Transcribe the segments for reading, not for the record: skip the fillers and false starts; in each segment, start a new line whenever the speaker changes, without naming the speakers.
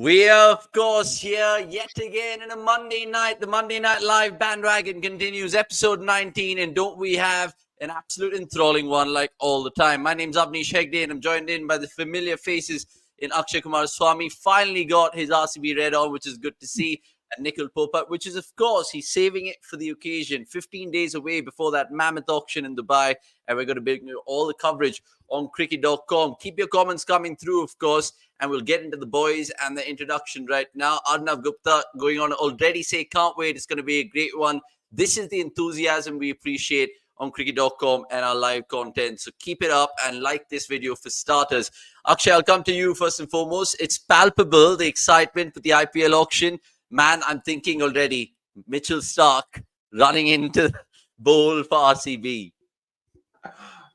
We are, of course, here yet again in a Monday night. The Monday Night Live bandwagon continues, episode 19. And don't we have an absolute enthralling one like all the time? My name's Avnish Hegde, and I'm joined in by the familiar faces in Akshay Kumar Swami. Finally got his RCB red on, which is good to see. And Nikhil Popat, which is, of course, he's saving it for the occasion. 15 days away before that mammoth auction in Dubai. And we're going to bring you all the coverage on cricket.com. Keep your comments coming through, of course. And we'll get into the boys and the introduction right now. Arnav Gupta going on already say, can't wait. It's going to be a great one. This is the enthusiasm we appreciate on cricket.com and our live content. So keep it up and like this video for starters. Akshay, I'll come to you first and foremost. It's palpable, the excitement with the IPL auction. Man, I'm thinking already, Mitchell Starc running into bowl for RCB.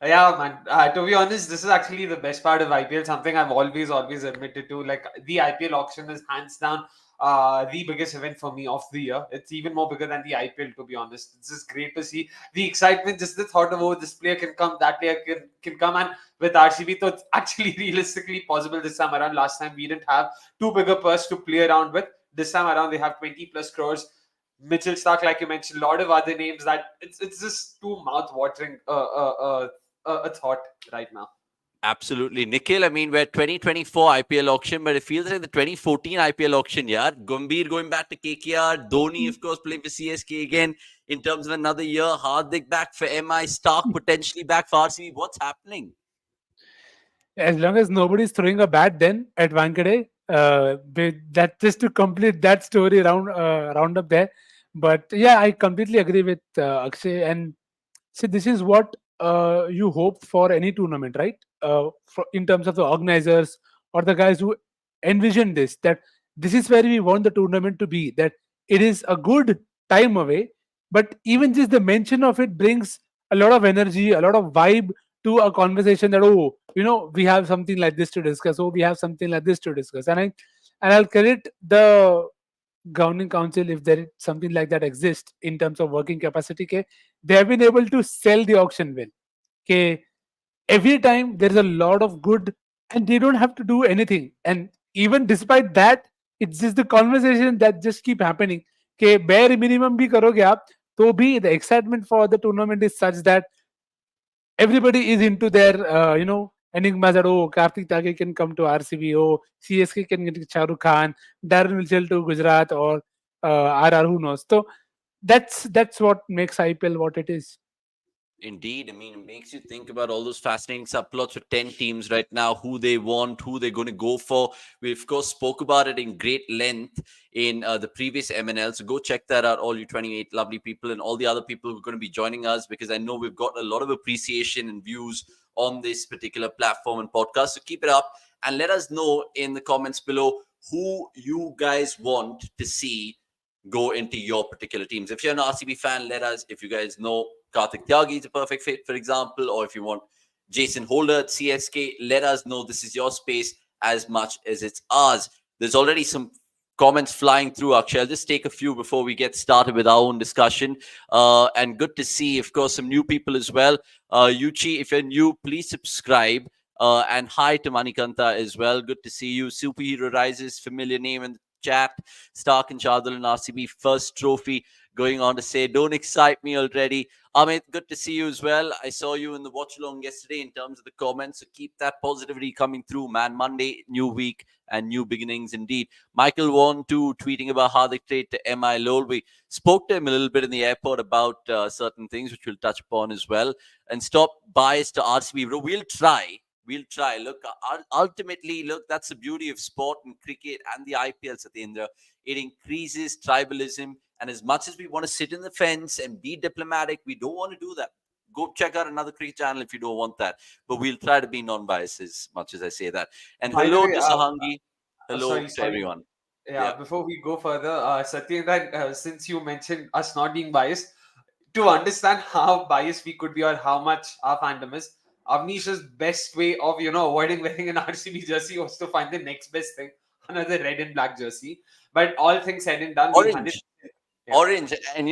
Yeah, man. To be honest, this is actually the best part of IPL. Something I've always admitted to. Like the IPL auction is hands down the biggest event for me of the year. It's even more bigger than the IPL. To be honest, it's just great to see the excitement. Just the thought of this player can come, that player can come, and with RCB, so it's actually realistically possible this time around. Last time we didn't have too big a purse to play around with. This time around, they have 20 plus crores. Mitchell Starc, like you mentioned, a lot of other names that it's just too mouth-watering a thought right now.
Absolutely. Nikhil, I mean, we're 2024 IPL auction, but it feels like the 2014 IPL auction, yeah. Gambhir going back to KKR, Dhoni, of course, playing for CSK again in terms of another year, Hardik back for MI, Starc potentially back for RCB. What's happening?
As long as nobody's throwing a bat then at Wankhede, that just to complete that story round up there. But yeah, I completely agree with Akshay. And see, this is what you hope for any tournament, right? In terms of the organizers or the guys who envision this, that this is where we want the tournament to be. That it is a good time away, but even just the mention of it brings a lot of energy, a lot of vibe to a conversation. That we have something like this to discuss. We have something like this to discuss. And I'll credit the governing council if there is something like that exists in terms of working capacity. They have been able to sell the auction well. Every time there's a lot of good, and they don't have to do anything. And even despite that, it's just the conversation that just keep happening. Bare minimum bhi karoge aap, to bhi the excitement for the tournament is such that everybody is into their enigmas that Karthik Tage can come to RCB, CSK can get Shah Rukh Khan, Darren Mitchell to Gujarat, or RR, who knows. So that's what makes IPL what it is.
Indeed. I mean, it makes you think about all those fascinating subplots with 10 teams right now, who they want, who they're going to go for. We, of course, spoke about it in great length in the previous MNL. So go check that out, all you 28 lovely people and all the other people who are going to be joining us, because I know we've got a lot of appreciation and views on this particular platform and podcast. So keep it up and let us know in the comments below who you guys want to see go into your particular teams. If you're an RCB fan, let us. If you guys know Karthik Tyagi is a perfect fit, for example, or if you want Jason Holder at CSK, let us know. This is your space as much as it's ours. There's already some comments flying through, Akshay. I'll just take a few before we get started with our own discussion. And good to see, of course, some new people as well. Yuchi, if you're new, please subscribe. And hi to Manikanta as well. Good to see you. Superhero Rises, familiar name in the chat. Starc and Shardul and RCB first trophy, going on to say, don't excite me already. Amit, good to see you as well. I saw you in the watch along yesterday in terms of the comments, so keep that positivity coming through, man. Monday, new week and new beginnings indeed. Michael Vaughan too, tweeting about Hardik trade to MI Lowell. We spoke to him a little bit in the airport about certain things, which we'll touch upon as well. And stop bias to RCB. We'll try. We'll try. Look, ultimately, look, that's the beauty of sport and cricket and the IPL, Satyendra. It increases tribalism. And as much as we want to sit in the fence and be diplomatic, we don't want to do that. Go check out another cricket channel if you don't want that. But we'll try to be non-biased as much as I say that. And hello to Sahangi. Hello to everyone.
Yeah, before we go further, Satyendra, since you mentioned us not being biased, to understand how biased we could be or how much our fandom is, Avnish's best way of, avoiding wearing an RCB jersey was to find the next best thing, another red and black jersey. But all things said and done,
Orange. And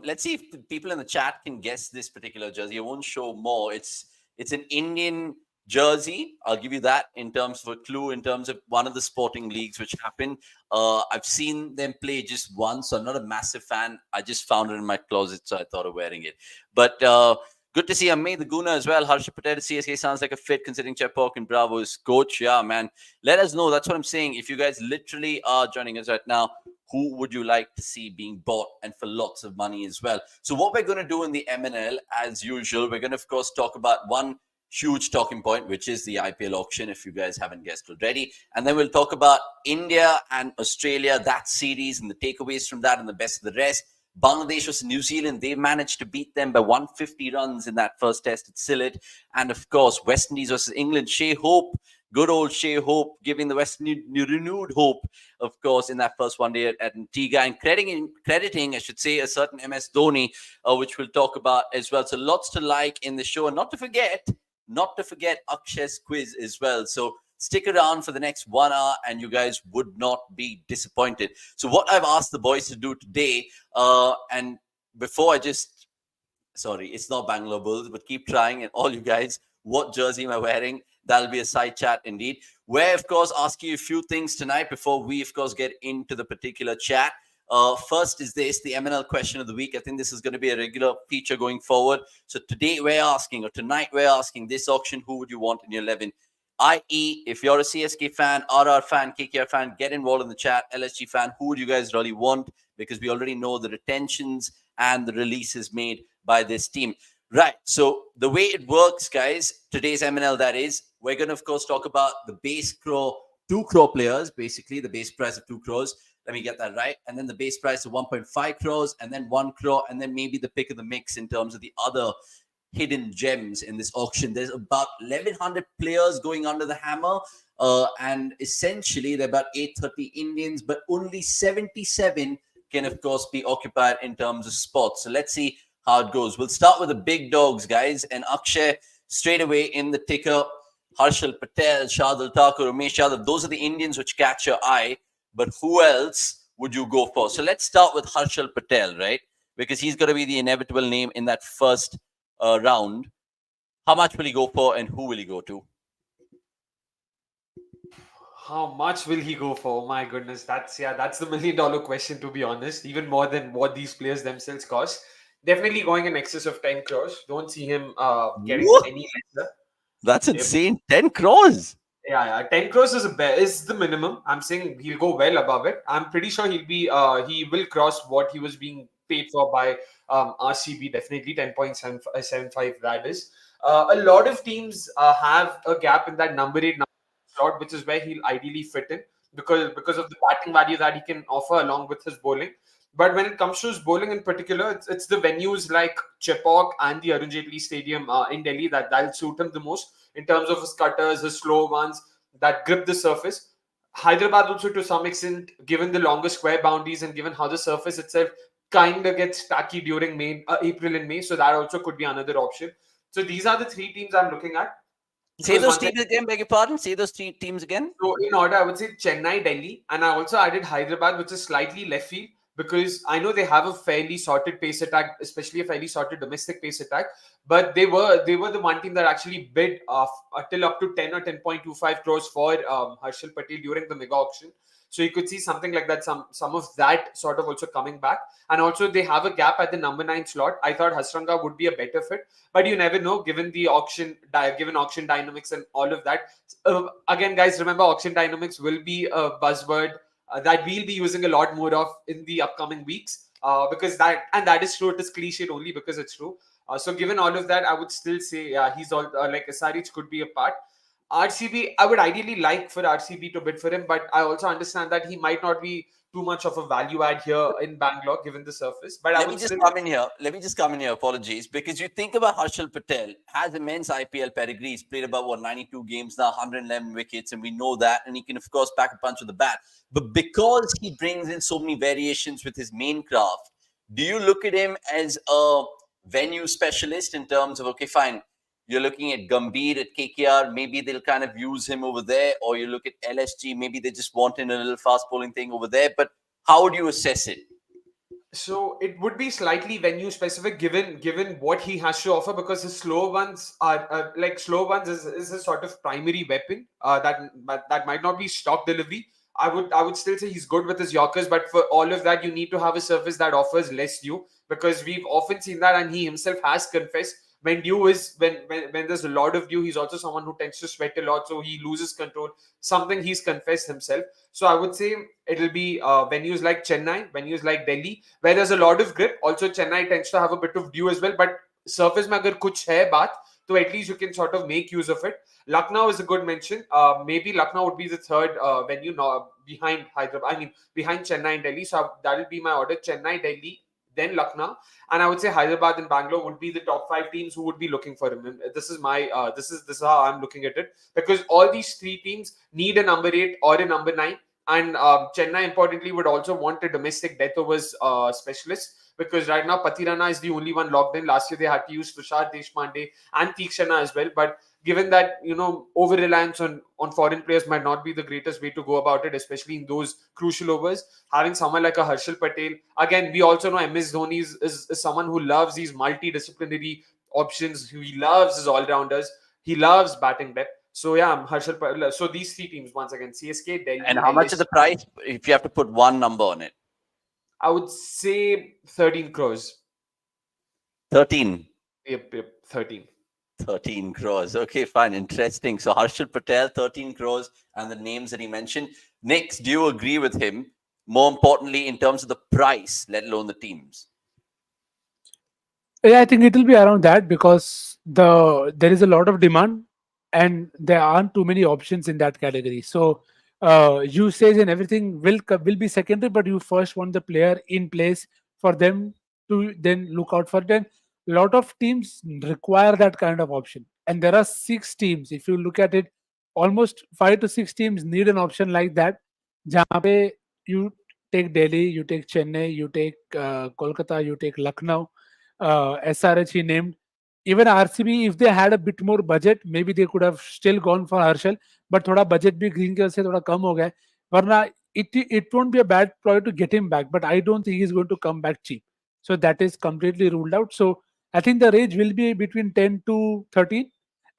let's see if the people in the chat can guess this particular jersey. I won't show more. It's an Indian jersey. I'll give you that in terms of a clue, in terms of one of the sporting leagues which happened. I've seen them play just once, so I'm not a massive fan. I just found it in my closet, so I thought of wearing it. But good to see Amit the Guna as well. Harshal Patel at CSK sounds like a fit considering Chepok and Bravo is coach. Yeah, man. Let us know. That's what I'm saying. If you guys literally are joining us right now, who would you like to see being bought and for lots of money as well? So what we're going to do in the MNL, as usual, we're going to, of course, talk about one huge talking point, which is the IPL auction, if you guys haven't guessed already. And then we'll talk about India and Australia, that series and the takeaways from that and the best of the rest. Bangladesh versus New Zealand, they managed to beat them by 150 runs in that first test at Sylhet. And of course, West Indies versus England, Shea Hope, good old Shea Hope, giving the West Indies renewed hope, of course, in that first one day at Antigua, and crediting, I should say, a certain MS Dhoni, which we'll talk about as well. So lots to like in the show. And not to forget Akshay's quiz as well. So stick around for the next 1 hour and you guys would not be disappointed. So what I've asked the boys to do today, and before I just, sorry, it's not Bangalore Bulls, but keep trying, and all you guys, what jersey am I wearing? That'll be a side chat indeed. We're, of course, asking you a few things tonight before we, of course, get into the particular chat. First is this, the MNL question of the week. I think this is going to be a regular feature going forward. So today we're asking, or tonight we're asking, this auction, who would you want in your 11? I.e., if you're a CSK fan, RR fan, KKR fan, get involved in the chat. LSG fan, who would you guys really want? Because we already know the retentions and the releases made by this team. Right. So the way it works, guys, today's MNL, that is, we're going to, of course, talk about the base crore, 2 crore players, basically, the base price of 2 crores. Let me get that right. And then the base price of 1.5 crores, and then 1 crore, and then maybe the pick of the mix in terms of the other hidden gems in this auction. There's about 1,100 players going under the hammer, and essentially they're about 830 Indians, but only 77 can, of course, be occupied in terms of spots. So let's see how it goes. We'll start with the big dogs, guys, and Akshay straight away in the ticker. Harshal Patel, Shardul Thakur, Umesh Yadav. Those are the Indians which catch your eye. But who else would you go for? So let's start with Harshal Patel, right? Because he's going to be the inevitable name in that first round. How much will he go for, and who will he go to?
How much will he go for? Oh my goodness, that's the $1 million question, to be honest. Even more than what these players themselves cost. Definitely going in excess of 10 crores. Don't see him getting
What?
any lesser.
That's insane. 10 crores.
Yeah. 10 crores is the minimum. I'm saying he'll go well above it. I'm pretty sure he will cross what he was being paid for by RCB. Definitely 10.75, that is. A lot of teams have a gap in that number 8 slot, which is where he'll ideally fit in because of the batting value that he can offer along with his bowling. But when it comes to his bowling in particular, it's the venues like Chepok and the Arun Jaitley Stadium in Delhi that'll suit him the most in terms of his cutters, his slow ones that grip the surface. Hyderabad also, to some extent, given the longer square boundaries and given how the surface itself kind of gets tacky during April and May, so that also could be another option. So these are the 3 teams I'm looking at.
Say those teams again, beg your pardon. Say those 3 teams again.
So in order, I would say Chennai, Delhi, and I also added Hyderabad, which is slightly left field because I know they have a fairly sorted pace attack, especially a fairly sorted domestic pace attack. But they were the one team that actually bid till up to 10 or 10.25 crores for Harshal Patel during the mega auction. So you could see something like that, some of that sort of also coming back. And also they have a gap at the number 9 slot. I thought Hasaranga would be a better fit, but you never know given the auction dynamics and all of that. Again, guys, remember auction dynamics will be a buzzword that we'll be using a lot more of in the upcoming weeks because that is true. It is cliched only because it's true. So given all of that, I would still say he's all like Asarich could be a part. RCB, I would ideally like for RCB to bid for him, but I also understand that he might not be too much of a value add here in Bangalore given the surface. But
Let me just come in here. Apologies, because you think about Harshal Patel, has immense IPL pedigree. He's played about 92 games now, 111 wickets, and we know that. And he can, of course, pack a punch with the bat. But because he brings in so many variations with his main craft, do you look at him as a venue specialist in terms of, okay, fine, you're looking at Gambhir at KKR, maybe they'll kind of use him over there, or you look at LSG, maybe they just want in a little fast bowling thing over there. But how do you assess it?
So it would be slightly venue specific, given what he has to offer, because his slow ones are like slow ones is his sort of primary weapon. That might not be stock delivery. I would still say he's good with his Yorkers, but for all of that, you need to have a surface that offers less dew, because we've often seen that, and he himself has confessed when dew is when there's a lot of dew, he's also someone who tends to sweat a lot, so he loses control. Something he's confessed himself. So I would say it'll be venues like Chennai, venues like Delhi, where there's a lot of grip. Also, Chennai tends to have a bit of dew as well, but surface mein agar kuch hai baat, so at least you can sort of make use of it. Lucknow is a good mention. Maybe Lucknow would be the third venue behind Hyderabad. I mean, behind Chennai and Delhi. So that'll be my order: Chennai, Delhi, then Lucknow, and I would say Hyderabad and Bangalore would be the top five teams who would be looking for him. And this is my this is how I'm looking at it, because all these three teams need a number 8 or a number 9. And Chennai, importantly, would also want a domestic death overs specialist, because right now Patirana is the only one locked in. Last year they had to use Tushar Deshpande and Tikshana as well. But given that, over reliance on foreign players might not be the greatest way to go about it, especially in those crucial overs, having someone like a Harshal Patel, again, we also know MS Dhoni is someone who loves these multidisciplinary options. He loves his all rounders. He loves batting depth. So yeah, Harshal Patel. So these three teams once again: CSK,
And
Delhi,
how much is the
LS.
price if you have to put one number on it?
I would say 13 crores.
13.
Yep, 13.
13 crores. Okay, fine. Interesting. So Harshal Patel, 13 crores, and the names that he mentioned. Next, do you agree with him? More importantly, in terms of the price, let alone the teams.
Yeah, I think it will be around that because there is a lot of demand and there aren't too many options in that category. So usage and everything will be secondary, but you first want the player in place for them to then look out for them. A lot of teams require that kind of option, and there are 6 teams. If you look at it, almost 5 to 6 teams need an option like that. जहाँ पे you take Delhi, you take Chennai, you take Kolkata, you take Lucknow, SRH he named. Even RCB, if they had a bit more budget, maybe they could have still gone for Harshal. But थोड़ा budget भी green के वजह से थोड़ा कम हो गया है. वरना it won't be a bad ploy to get him back. But I don't think he's going to come back cheap. So that is completely ruled out. So I think the range will be between 10 to 13.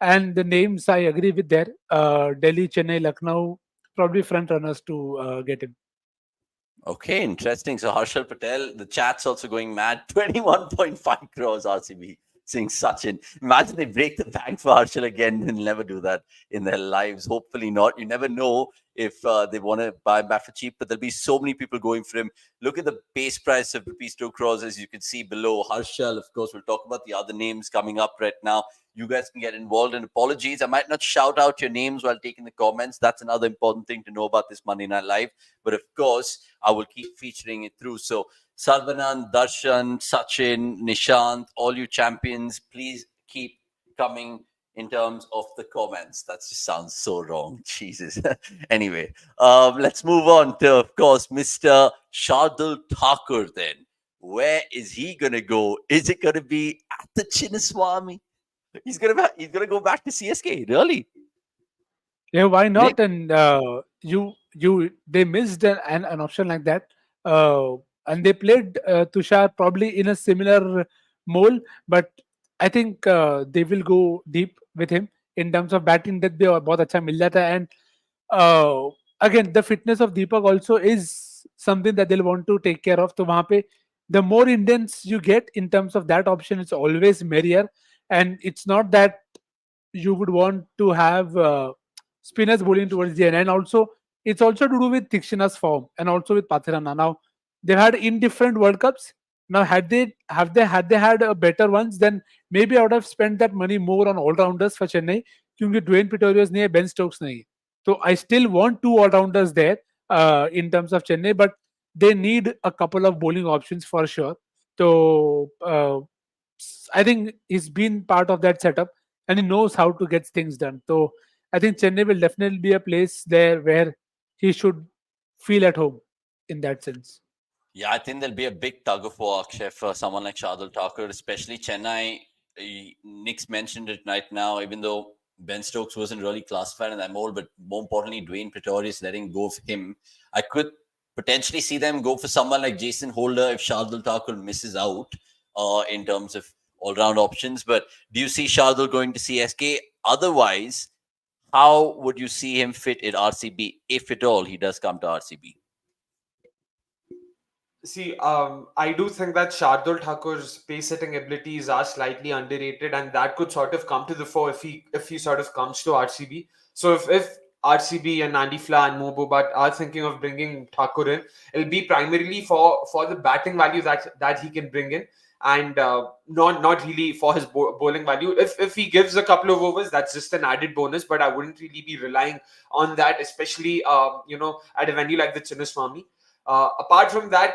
And the names I agree with there. Delhi, Chennai, Lucknow, probably front runners to get him.
Okay, interesting. So Harshal Patel, the chat's also going mad. 21.5 crores RCB saying Sachin. Imagine they break the bank for Harshal again. They'll never do that in their lives. Hopefully not. You never know if they want to buy him back for cheap, but there'll be so many people going for him. Look at the base price of rupees 2 crores, as you can see below. Harshal, of course, we'll talk about the other names coming up right now. You guys can get involved. And apologies, I might not shout out your names while taking the comments. That's another important thing to know about this Monday Night Live. But of course, I will keep featuring it through. So, Sarvanan, Darshan, Sachin, Nishant, all you champions, please keep coming in terms of the comments. That just sounds so wrong. Jesus. Anyway, let's move on to, of course, Mr. Shardul Thakur then. Where is he going to go? Is it going to be at the Chinnaswamy? He's gonna go back to CSK. Really?
Yeah, why
Nick?
not? And you they missed an option like that, and they played Tushar probably in a similar mold, but I think they will go deep with him in terms of batting. That भी बहुत अच्छा मिल जाता है. And uh, again, the fitness of Deepak also is something that they'll want to take care of. तो वहाँ पे the more Indians you get in terms of that option, it's always merrier. And it's not that you would want to have spinners bowling towards the end. And also, it's also to do with Tikshana's form and also with Pathirana. Now, they've had indifferent World Cups. Now, had they had better ones, then maybe I would have spent that money more on all rounders for Chennai. क्योंकि Dwayne Pretorius नहीं है, Ben Stokes नहीं है. So I still want 2 all-rounders there in terms of Chennai, but they need a couple of bowling options for sure. So I think he's been part of that setup and he knows how to get things done. So I think Chennai will definitely be a place there where he should feel at home in that sense.
Yeah, I think there'll be a big tug of war, Akshay, for someone like Shardul Thakur, especially Chennai. Nick's mentioned it right now, even though Ben Stokes wasn't really classified in that mold, but more importantly, Dwayne Pretorius letting go of him. I could potentially see them go for someone like Jason Holder if Shardul Thakur misses out in terms of all-round options. But do you see Shardul going to CSK? Otherwise, how would you see him fit in RCB if at all he does come to RCB?
See, I do think that Shardul Thakur's pace setting abilities are slightly underrated, and that could sort of come to the fore if he sort of comes to RCB. So if RCB and Andy Fla and Mo Bobat are thinking of bringing Thakur in, it'll be primarily for the batting value that he can bring in, and not really for his bowling value. If he gives a couple of overs, that's just an added bonus. But I wouldn't really be relying on that, especially at a venue like the Chinnaswamy. Apart from that,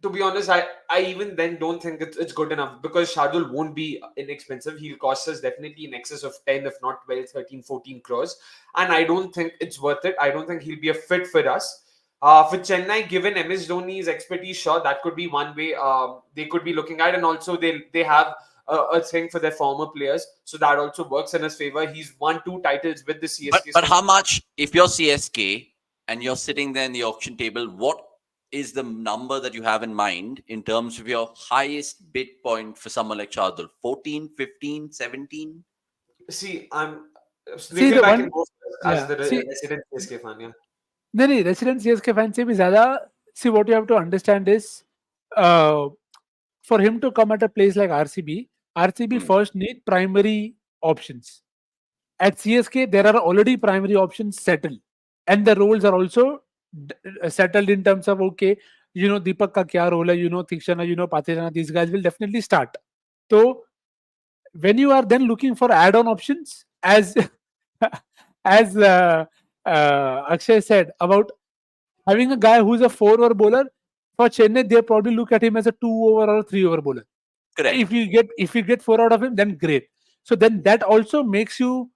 to be honest, I even then don't think it's good enough because Shardul won't be inexpensive. He'll cost us definitely in excess of 10, if not 12, 13, 14 crores. And I don't think it's worth it. I don't think he'll be a fit for us. For Chennai, given MS Dhoni's expertise, sure, that could be one way they could be looking at. And also, they have a thing for their former players. So that also works in his favor. He's won 2 titles with the CSK.
But how much, if you're CSK and you're sitting there in the auction table, what is the number that you have in mind in terms of your highest bid point for someone like Shardul? 14, 15, 17?
See,
See
Nikhil,
the
I can
one,
go first as
yeah.
the
See,
resident CSK fan. Yeah.
नहीं resident CSK fan से भी ज़्यादा. See, what you have to understand is, uh, for him to come at a place like RCB first need primary options. At CSK, there are already primary options settled, and the roles are also settled in terms of, okay, Deepak ka kya role hai, Tikshana, Patirana, these guys will definitely start. So when you are then looking for add-on options, as as Akshay said about having a guy who's a 4-over bowler, for Chennai they probably look at him as a 2-over or a 3-over bowler.
Correct.
If you get 4 out of him, then great. So then that also makes you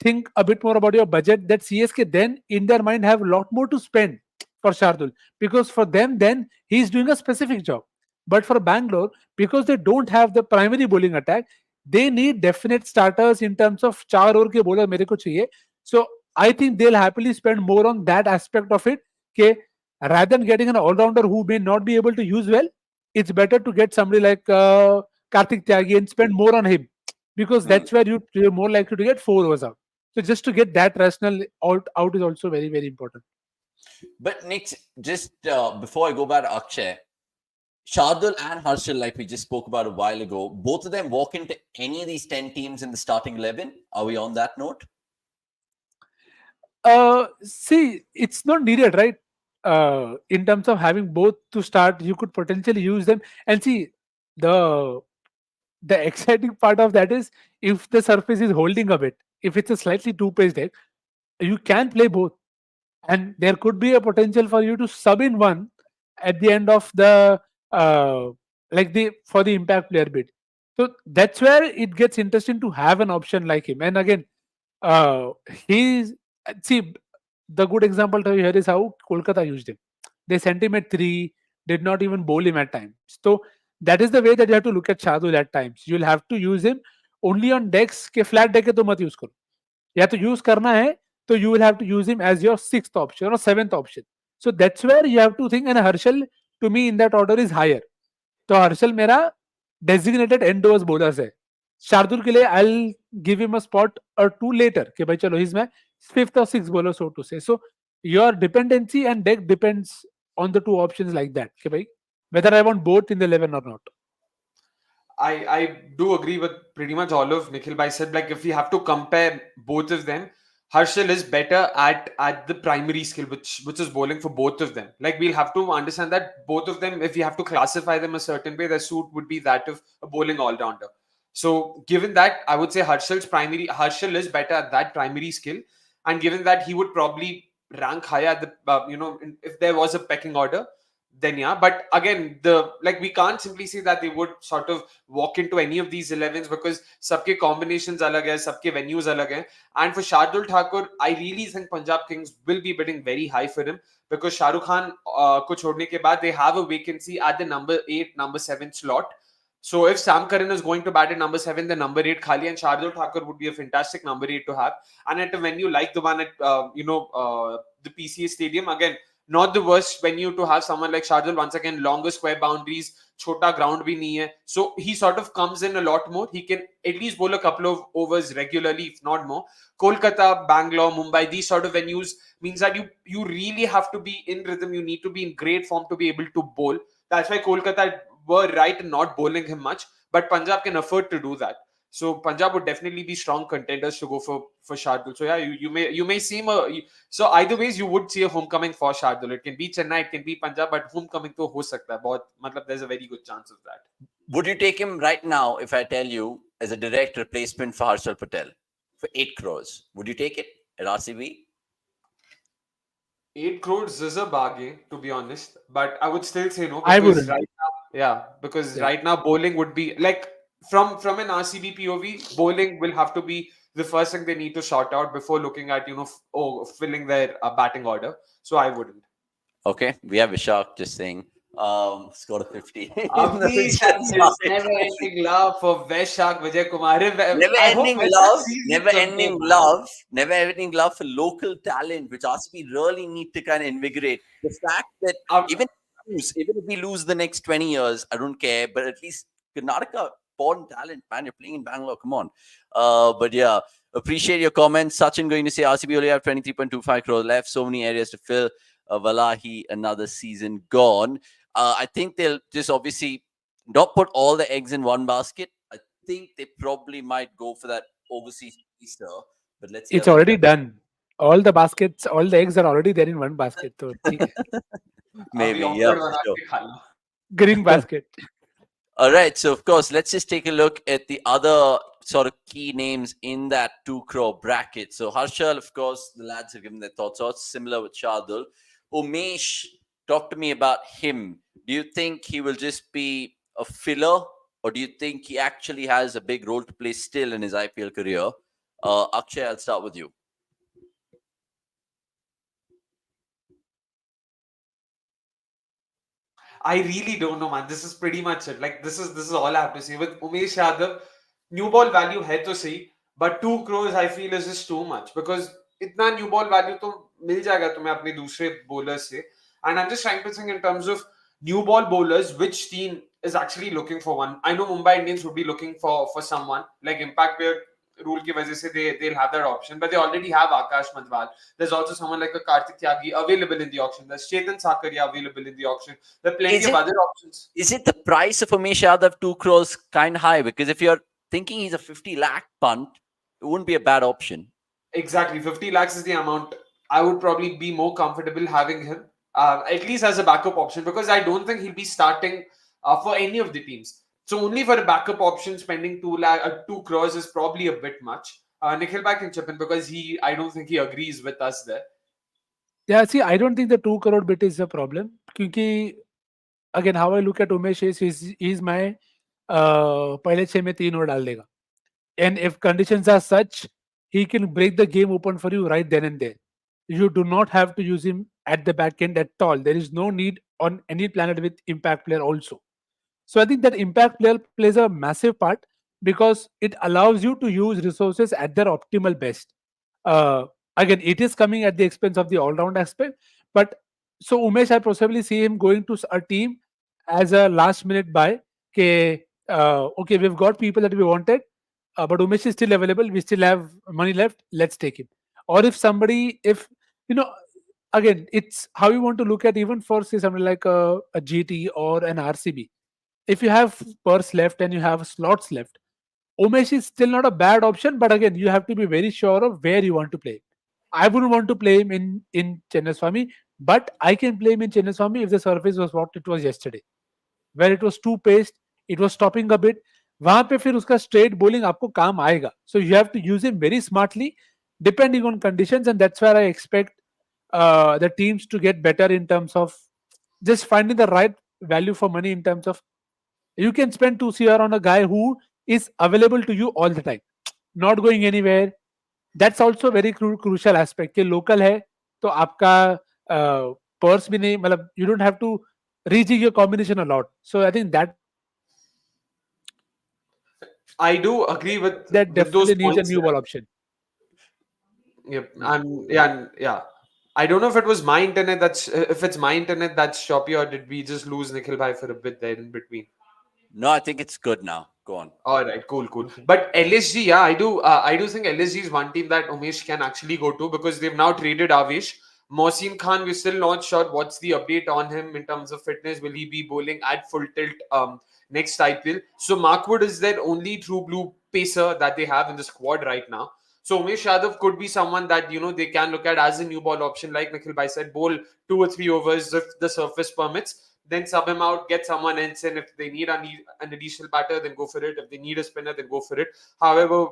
think a bit more about your budget, that CSK then in their mind have a lot more to spend for Shardul, because for them then he's doing a specific job. But for Bangalore, because they don't have the primary bowling attack, they need definite starters in terms of 4 over ke bowler mere ko chahiye. So I think they'll happily spend more on that aspect of it. Okay, rather than getting an all-rounder who may not be able to use well, it's better to get somebody like Karthik Tyagi and spend more on him, because that's where you're more likely to get 4 overs out. So just to get that rational out is also very, very important.
But Nick, just before I go back to Akshay, Shardul and Harshal, like we just spoke about a while ago, both of them walk into any of these 10 teams in the starting 11. Are we on that note?
See, it's not needed, right? In terms of having both to start, you could potentially use them. And see, the exciting part of that is, if the surface is holding a bit, if it's a slightly two-page deck, you can play both, and there could be a potential for you to sub in one at the end of the like the for the impact player bit. So that's where it gets interesting to have an option like him. And again, uh, he's see, the good example to here is how Kolkata used him. They sent him at 3, did not even bowl him at times. So that is the way that you have to look at Shardul at times. You'll have to use him only on decks के flat deck है तो मत use करो. या तो use करना है तो you will have to use him as your 6th option or 7th option. So that's where you have to think. And Harshal, to me, in that order is higher. तो हर्षल मेरा designated end overs bowlers है. शार्दुल के लिए I'll give him a spot or 2 later कि भाई चलो he's my 5th or 6th bowler, so to say. So your dependency and deck depends on the 2 options like that कि भाई whether I want both in the 11 or not.
I do agree with pretty much all of Nikhil Bhai said. Like, if we have to compare both of them, Harshal is better at the primary skill, which is bowling for both of them. Like, we'll have to understand that both of them, if we have to classify them a certain way, their suit would be that of a bowling all-rounder. So given that, I would say Harshal is better at that primary skill, and given that he would probably rank higher at the if there was a pecking order, then yeah. But again, we can't simply say that they would sort of walk into any of these 11s, because sabke combinations alag hai, sabke venues alag hai. And for Shardul Thakur, I really think Punjab Kings will be bidding very high for him, because Shah Rukh Khan ko chhodne ke baad, they have a vacancy at the number 8, number 7 slot. So if Sam Curran is going to bat at number 7, the number 8 khali, and Shardul Thakur would be a fantastic number 8 to have. And at a venue like the one at the PCA Stadium, again, not the worst venue to have someone like Shardul. Once again, longer square boundaries, chota ground bhi nahi hai. So he sort of comes in a lot more. He can at least bowl a couple of overs regularly, if not more. Kolkata, Bangalore, Mumbai, these sort of venues means that you really have to be in rhythm. You need to be in great form to be able to bowl. That's why Kolkata were right in not bowling him much, but Punjab can afford to do that. So Punjab would definitely be strong contenders to go for Shardul. So yeah, you may seem so either ways you would see a homecoming for Shardul. It can be Chennai, it can be Punjab, but homecoming to ho sakta hai. बहुत मतलब there's a very good chance of that.
Would you take him right now if I tell you as a direct replacement for Harshal Patel for 8 crores? Would you take it at RCB?
8 crores is a bargain, to be honest, but I would still say no
I
because
wouldn't.
right now, yeah, because
Yeah.
right now bowling would be like from an RCB POV, bowling will have to be the first thing they need to sort out before looking at filling their batting order. So I wouldn't.
Okay, we have Vishak just saying, scored a 50 in the
Abhi
Richard
and his
side.
never-ending love for Vaishak Vijay Kumar.
Never
I hope
ending
Vaishak
love,
sees it
never
someday,
ending
man.
love, never ending love for local talent, which RCB really need to kind of invigorate. The fact that
Um,
even if we lose the next 20 years, I don't care, but at least Karnataka born talent, man. You're playing in Bangalore, come on. But yeah, appreciate your comments. Sachin going to say RCB only have 23.25 crores left, so many areas to fill. Wallahi, another season gone. I think they'll just obviously not put all the eggs in one basket. I think they probably might go for that overseas Easter, but let's see how
It's
they do
already
that.
done. All the baskets, all the eggs are already there in one basket. So ठीक है.
Abhi
Maybe, yeah,
omelette
for
बना
sure.
के खा लो.
Green basket.
All right, so of course, let's just take a look at the other sort of key names in that 2 crore bracket. So Harshal, of course, the lads have given their thoughts. So it's similar with Shardul. Umesh, talk to me about him. Do you think he will just be a filler, or do you think he actually has a big role to play still in his IPL career? Akshay, I'll start with you.
I really don't know, man. This is pretty much it. Like this is all I have to say. With Umesh Yadav, new ball value है तो सही, but 2 crores I feel is just too much because इतना new ball value तो मिल जाएगा तुम्हें अपने दूसरे bowlers से. And I'm just trying to think in terms of new ball bowlers, which team is actually looking for one? I know Mumbai Indians would be looking for someone like Impact Player rule की वजह से they'll have that option, but they already have Akash Madhwal. There's also someone like a Kartik Tyagi available in the auction. There's Chetan Sakaria available in the auction. There are plenty
Is
of
it
other options.
is it the price of Umesh Yadav 2 crores kind of high? Because if you're thinking he's a 50 lakh punt, it wouldn't be a bad option.
Exactly, 50 lakhs is the amount. I would probably be more comfortable having him, at least as a backup option, because I don't think he'll be starting for any of the teams. So only for a backup option, spending 2 crores is probably a bit much. Nikhil back can chip in because I don't think he agrees with us there.
Yeah, see, I don't think the 2 crore bit is a problem. क्योंकि again, how I look at Umesh is he's my पहले 6 में 3 और डाल देगा. And if conditions are such, he can break the game open for you right then and there. You do not have to use him at the back end at all. There is no need on any planet with impact player also. So I think that impact player plays a massive part because it allows you to use resources at their optimal best. Uh, Again, it is coming at the expense of the all-round aspect. But so Umesh, I possibly see him going to a team as a last-minute buy. Okay, we've got people that we wanted, but Umesh is still available. We still have money left. Let's take him. Or if somebody, if you know, again, it's how you want to look at even for say something like a GT or an RCB. If you have purse left and you have slots left, Umesh is still not a bad option, but again, you have to be very sure of where you want to play. I wouldn't want to play him in Chennai, but I can play him in Chennai if the surface was what it was yesterday, where it was too paced, it was stopping a bit. वहां पे फिर उसका straight bowling आपको काम आएगा. So you have to use him very smartly, depending on conditions, and that's where I expect the teams to get better in terms of just finding the right value for money in terms of you can spend 2 CR on a guy who is available to you all the time, not going anywhere. That's also very crucial aspect कि local है तो आपका purse भी नहीं मतलब you don't have to rejig your combination a lot. So I think that
I do agree with
definitely
those
needs a
points
new ball
there.
option.
Yep, and yeah, I don't know if it was my internet that's if it's my internet that's choppy, or did we just lose Nikhil Bhai for a bit there in between?
No, I think it's good now. Go on.
All right, cool, cool.
Okay.
But LSG, yeah, I do think LSG is one team that Umesh can actually go to because they've now traded Avesh. Mohsin Khan, we're still not sure what's the update on him in terms of fitness. Will he be bowling at full tilt next IPL? So Mark Wood is their only true blue pacer that they have in the squad right now. So Umesh Yadav could be someone that they can look at as a new ball option, like Nikhil Bhai said, bowl 2 or 3 overs if the surface permits, then sub him out, get someone else in. If they need an additional batter, then go for it. If they need a spinner, then go for it. However,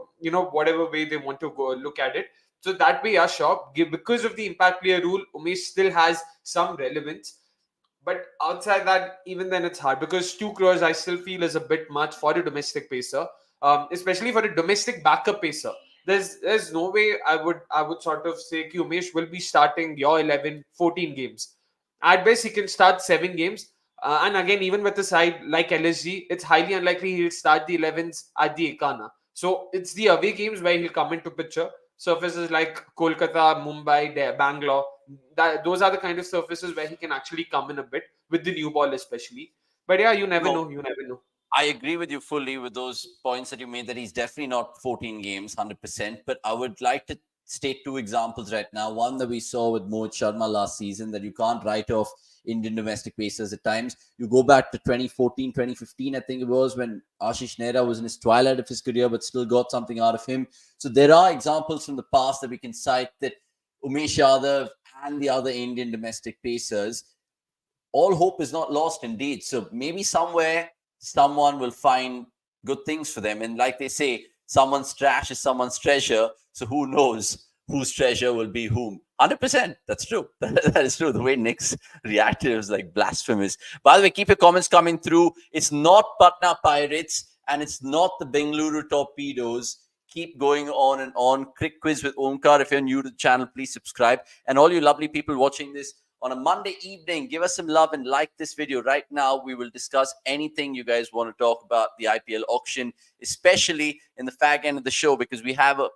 whatever way they want to go look at it. So that way, yeah, sure. Because of the impact player rule, Umesh still has some relevance. But outside that, even then it's hard because 2 crores I still feel is a bit much for a domestic pacer, especially for a domestic backup pacer. There's no way I would sort of say ki Umesh will be starting your 11, 14 games. At best, he can start 7 games. And again, even with a side like LSG, it's highly unlikely he'll start the 11s at the Ekana. So it's the away games where he'll come into picture. Surfaces like Kolkata, Mumbai, Bangalore, those are the kind of surfaces where he can actually come in a bit with the new ball, especially. But yeah, you never
No,
know. You never know.
I agree with you fully with those points that you made that he's definitely not 14 games, 100%. But I would like to state two examples right now. One that we saw with Mohit Sharma last season, that you can't write off Indian domestic pacers at times. You go back to 2014, 2015, I think it was, when Ashish Nehra was in his twilight of his career, but still got something out of him. So there are examples from the past that we can cite that Umesh Yadav and the other Indian domestic pacers, all hope is not lost indeed. So maybe somewhere someone will find good things for them. And like they say, someone's trash is someone's treasure. So who knows whose treasure will be whom? 100%. That's true. That is true. The way Nick's reacted was like blasphemous. By the way, keep your comments coming through. It's not Patna Pirates and it's not the Bengaluru Torpedoes. Keep going on and on. Quick quiz with Omkar. If you're new to the channel, please subscribe. And all you lovely people watching this on a Monday evening, give us some love and like this video right now. We will discuss anything you guys want to talk about the IPL auction, especially in the fag end of the show, because we have a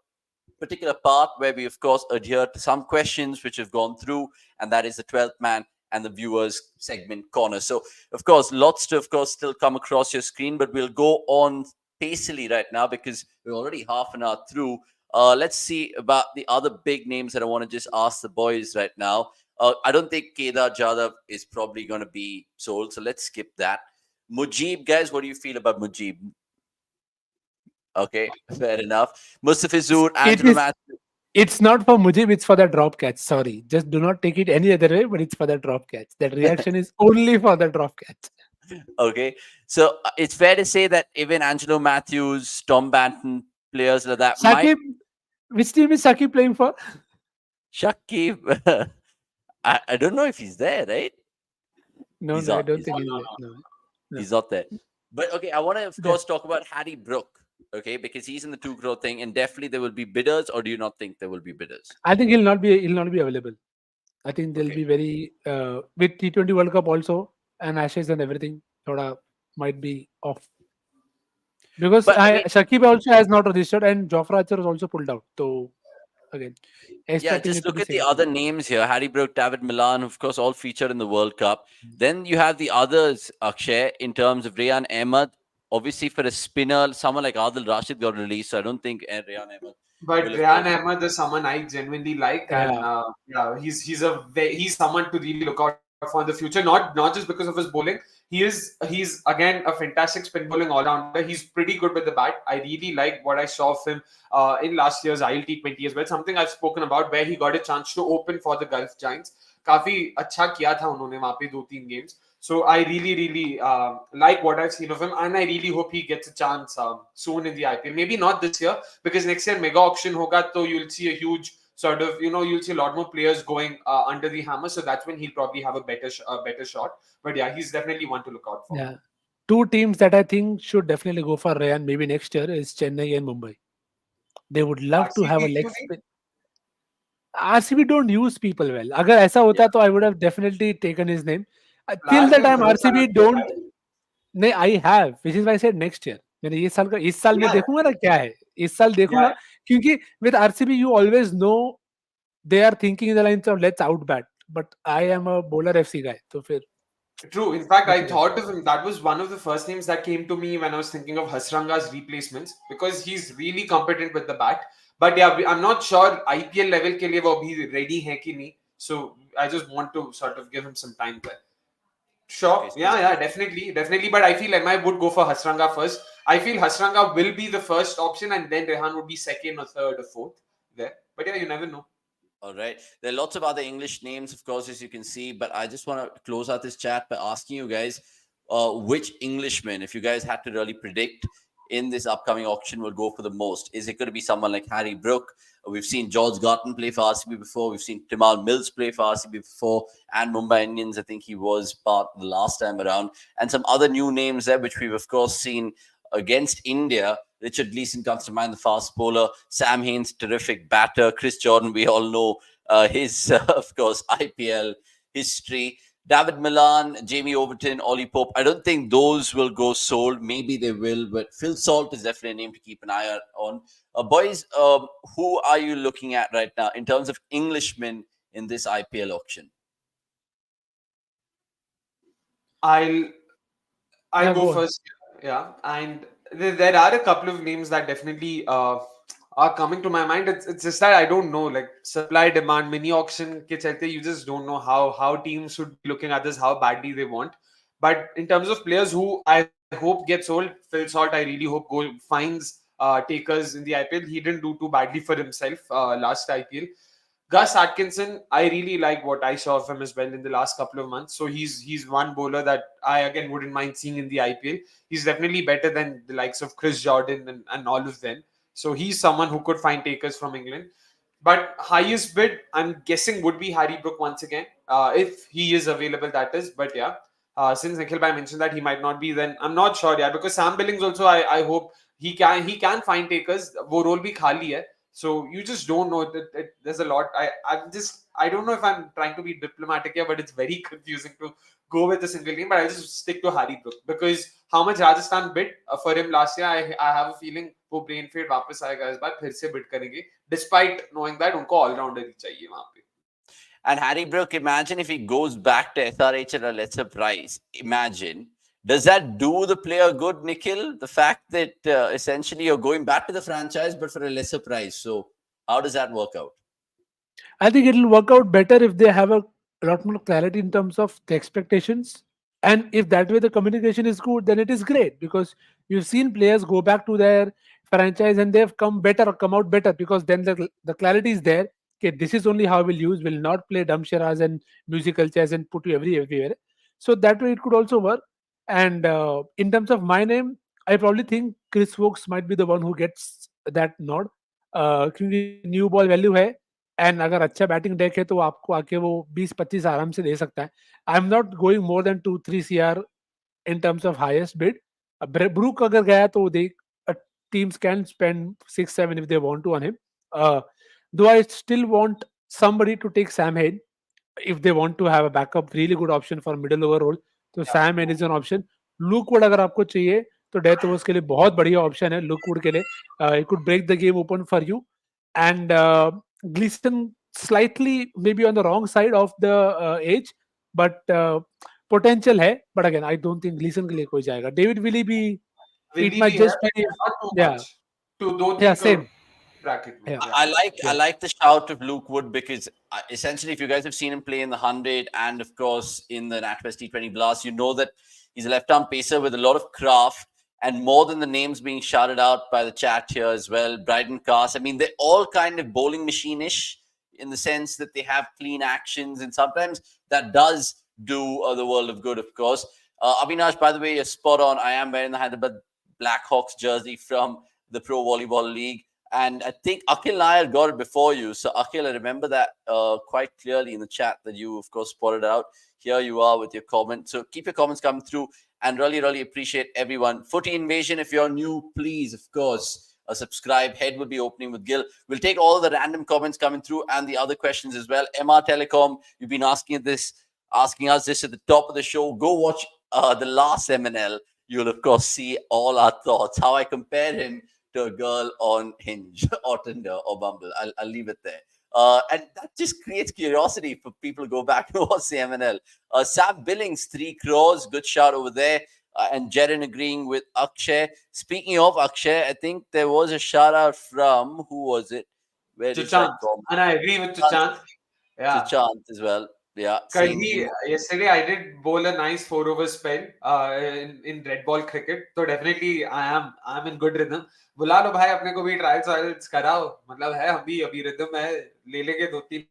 particular part where we, of course, adhere to some questions which have gone through, and that is the 12th man and the viewers segment corner. So, of course, lots to, of course, still come across your screen, but we'll go on pacily right now because we're already half an hour through. Let's see about the other big names that I want to just ask the boys right now. I don't think Kedar Jadhav is probably going to be sold, so let's skip that. Mujib, guys, what do you feel about Mujib? Okay, fair enough. Mustafizur,
It
Angelo
is.
Matthews.
It's not for Mujib. It's for the drop catch. Sorry, just do not take it any other way. But it's for the drop catch. That reaction is only for the drop catch.
Okay, so it's fair to say that even Angelo Matthews, Tom Banton, players like that might.
Shakib, which team is Shakib playing for?
Shakib, I don't know if he's there, right?
No,
He's
no, I
not.
don't
He's
think
not.
he's there. No, no.
He's not there. But okay, I want to, of
There.
course, talk about Harry Brook. Okay, because he's in the 2 crore thing, and definitely there will be bidders, or do you not think there will be bidders?
I think he'll not be available. I think they'll
Okay,
be very with T20 World Cup also and Ashes and everything. Thoda might be off because
but again,
Shakib also has not registered and Jofra Archer is also pulled out. So again,
yeah,
extra team
just
need to
look
be
at the
selected.
other names here: Harry Brook, David Milan, of course, all featured in the World Cup. Then you have the others, Akshay, in terms of Rayan Ahmed. Obviously, for a spinner, someone like Adil Rashid got released, so I don't think Rayan Ahmed
But
will, of course.
Ryan Ahmed is someone I genuinely like, and
Yeah,
yeah, he's someone to really look out for in the future. Not just because of his bowling. He's again a fantastic spin bowling all rounder. He's pretty good with the bat. I really like what I saw of him in last year's ILT20 as well. Something I've spoken about where he got a chance to open for the Gulf Giants. काफी अच्छा किया था उन्होंने वहां पे 2-3 games. So I really like what I've seen of him, and I really hope he gets a chance soon in the IPL. Maybe not this year because next year mega auction hoga, so you'll see a huge sort of you'll see a lot more players going under the hammer. So that's when he'll probably have a better shot. But yeah, he's definitely one to look out for.
yeah. Two teams that I think should definitely go for Rayan maybe next year is Chennai and Mumbai. They would love to have a
RCB,
leg
you think?
spin. RCB don't use people well. अगर ऐसा
Yeah,
होता तो I would have definitely taken his name. Till
Flash
the
में
time
भरोसा
RCB
रखिए
don't.
भाई.
नहीं, I have, which is why I said next year. मैंने इस साल में
Yeah,
देखूंगा ना क्या है. इस साल
yeah.
देखूंगा क्योंकि with RCB you always no they are thinking in the lines of let's out bat. But I am a bowler FC guy, so फिर
True. In fact, I
देखा जाएगा.
thought of him. That was one of the first names that came to me when I was thinking of Hasranga's replacements because he's really competent with the bat. But yeah, I'm not sure IPL level के लिए वो अभी ready है कि नहीं. So I just want to sort of give him some time there.
Okay,
Sure.
so
Yeah, yeah, definitely. Definitely. But I feel MI would go for Hasranga first. I feel Hasranga will be the first option and then Rehan would be second or third or fourth there. But yeah, you never know.
all right. There are lots of other English names, of course, as you can see, but I just want to close out this chat by asking you guys which Englishman, if you guys had to really predict in this upcoming auction, will go for the most. Is it going to be someone like Harry Brook? We've seen George Garton play for RCB before. We've seen Timal Mills play for RCB before, and Mumbai Indians. I think he was part the last time around, and some other new names there, which we've of course seen against India. Richard Gleeson comes to mind, the fast bowler. Sam Haines, terrific batter. Chris Jordan, we all know his, of course, IPL history. David Milan, Jamie Overton, Ollie Pope. I don't think those will go sold. Maybe they will, but Phil Salt is definitely a name to keep an eye on. Boys, who are you looking at right now in terms of Englishmen in this IPL auction?
I'll
Yeah,
I'll go
go on.
first. Yeah, and there are a couple of names that definitely are coming to my mind. It's just that I don't know, like supply demand mini auction ke chalte, you just don't know how teams should be looking at this, how badly they want. But in terms of players who I hope get sold, Phil Salt, I really hope finds takers in the IPL. He didn't do too badly for himself last IPL. Gus Atkinson, I really like what I saw of him as well in the last couple of months. So he's one bowler that I again wouldn't mind seeing in the IPL. He's definitely better than the likes of Chris Jordan and all of them. So he's someone who could find takers from England. But highest bid, I'm guessing, would be Harry Brook once again, if he is available. That is, but yeah, since Nikhil Bhai mentioned that he might not be, then I'm not sure. Yeah, because Sam Billings also, I hope he can find takers. वो role भी खाली है. So you just don't know that there's a lot. I don't know if I'm trying to be diplomatic here, but it's very confusing to go with a single name. But I just stick to Harry Brook because how much Rajasthan bid for him last year, I have a feeling वो brain fade वापस आएगा इस बार फिर से bid करेंगे, despite knowing that उनको all rounder ही चाहिए वहाँ पे.
And Harry Brook, imagine if he goes back to SRH at a lesser price. Imagine. Does that do the player good, Nikhil? The fact that essentially you're going back to the franchise, but for a lesser price. So, how does that work out?
I think it'll work out better if they have a lot more clarity in terms of the expectations. And if that way the communication is good, then it is great because you've seen players go back to their franchise and they've come out better because then the clarity is there. Okay, this is only how we'll use. We'll not play dumb sharas and musical chairs and put you everywhere. So that way it could also work. And in terms of my name, I probably think Chris Wokes might be the one who gets that nod. क्योंकि new ball value है and अगर अच्छा batting deck है तो आपको आके वो 20-25 आराम से दे सकता है. I am not going more than 2-3 CR in terms of highest bid. Brook अगर गया तो they teams can spend 6-7 if they want to on him. Though I still want somebody to take Sam Hain if they want to have a backup really good option for middle over role. तो Sam Hain is an option. Lookwood अगर आपको चाहिए तो death overs के लिए बहुत बढ़िया option है लुकवुड के लिए. It could break the game open for you. And Gleason slightly maybe on the wrong side of the age, but potential है. But again, I don't think Gleason के लिए कोई जाएगा. David Willey भी it
Willie
might
भी है,
just
but
be
not too
yeah
much. To 2-3 crore
same
bracket में.
yeah
Yeah.
I
yeah.
like the shout of Luke Wood because essentially, if you guys have seen him play in the 100 and of course in the NatWest T20 Blast, you know that he's a left-arm pacer with a lot of craft. And more than the names being shouted out by the chat here as well, Bryden Cast. I mean, they're all kind of bowling machine-ish in the sense that they have clean actions, and sometimes that does do the world of good, of course. Avinash, by the way, you're spot on. I am wearing the Hyderabad Blackhawks jersey from the Pro Volleyball League. And I think Akhil Nair got it before you. So, Akhil, I remember that quite clearly in the chat that you, of course, spotted out. Here you are with your comment. So, keep your comments coming through and really, really appreciate everyone. Footy Invasion, if you're new, please, of course, subscribe. Head will be opening with Gil. We'll take all the random comments coming through and the other questions as well. MR Telecom, you've been asking us this at the top of the show. Go watch the last MNL. You'll, of course, see all our thoughts, how I compare him to a girl on Hinge or Tinder or Bumble. I'll leave it there. And that just creates curiosity for people to go back and watch the MNL. Sam Billings, 3 crores, good shot over there. And Jaren agreeing with Akshay. Speaking of Akshay, I think there was a shout out from who was it? Where is that
Chant.
comment?
And I agree with Chant.
To
Yeah.
Chant as well. Yeah,
Because
seeing him.
yesterday I did bowl a nice 4 over spell in red ball cricket. So definitely I am in good rhythm. बुला लो भाई अपने को भी trials कराओ मतलब है हम भी अभी रिदम है ले लेंगे 2-3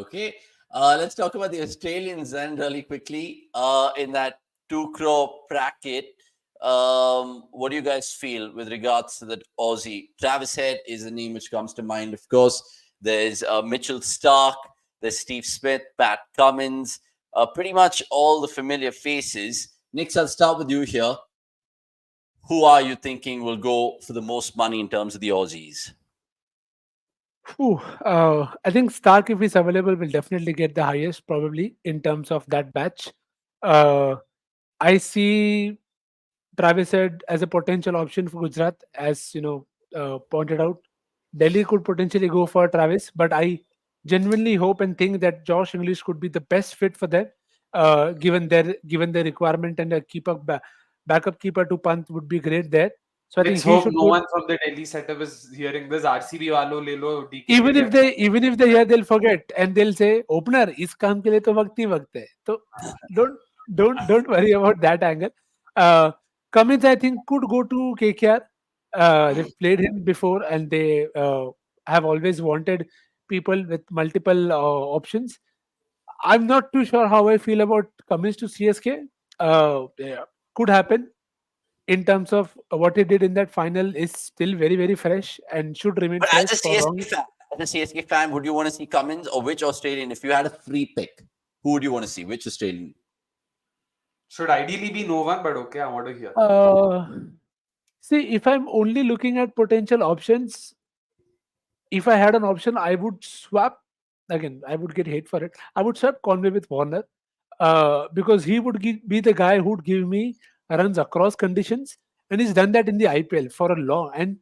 Okay. Let's talk about the Australians then really quickly. In that 2 crore bracket, what do you guys feel with regards to that Aussie? Travis Head is the name which comes to mind, of course. There's Mitchell Stark, there's Steve Smith, Pat Cummins, pretty much all the familiar faces. Nix, I'll start with you here. Who are you thinking will go for the most money in terms of the Aussies?
I think Stark, if he's available, will definitely get the highest probably in terms of that batch. Uh, I see Travis Head as a potential option for Gujarat, as pointed out. Delhi could potentially go for Travis, but I genuinely hope and think that Josh English could be the best fit for them, given their requirement, and a backup keeper to punt would be great there. So I think
Let's
he
hope
should
no
go.
one from the Delhi setup is hearing this. RCB वालों ले लो DK के
even
लिए
if they even if they hear, they'll forget and they'll say opener इस काम के लिए तो वक्त ही वक्त है. So don't don't worry about that angle. uh Cummins, I think, could go to KKR. They've played him before, and they have always wanted people with multiple options. I'm not too sure how I feel about Cummins to CSK. Yeah, could happen. In terms of what he did in that final is still very very fresh and should remain
But as
fresh
a
for
CSK
long.
fan, would you want to see Cummins or which Australian? If you had a free pick, who would you want to see? Which Australian?
should ideally be no one, but okay, I want to hear.
Uh, See, if I'm only looking at potential options, if I had an option, I would swap. Again, I would get hate for it. I would swap Conway with Warner, because he would be the guy who would give me runs across conditions, and he's done that in the IPL for a long. And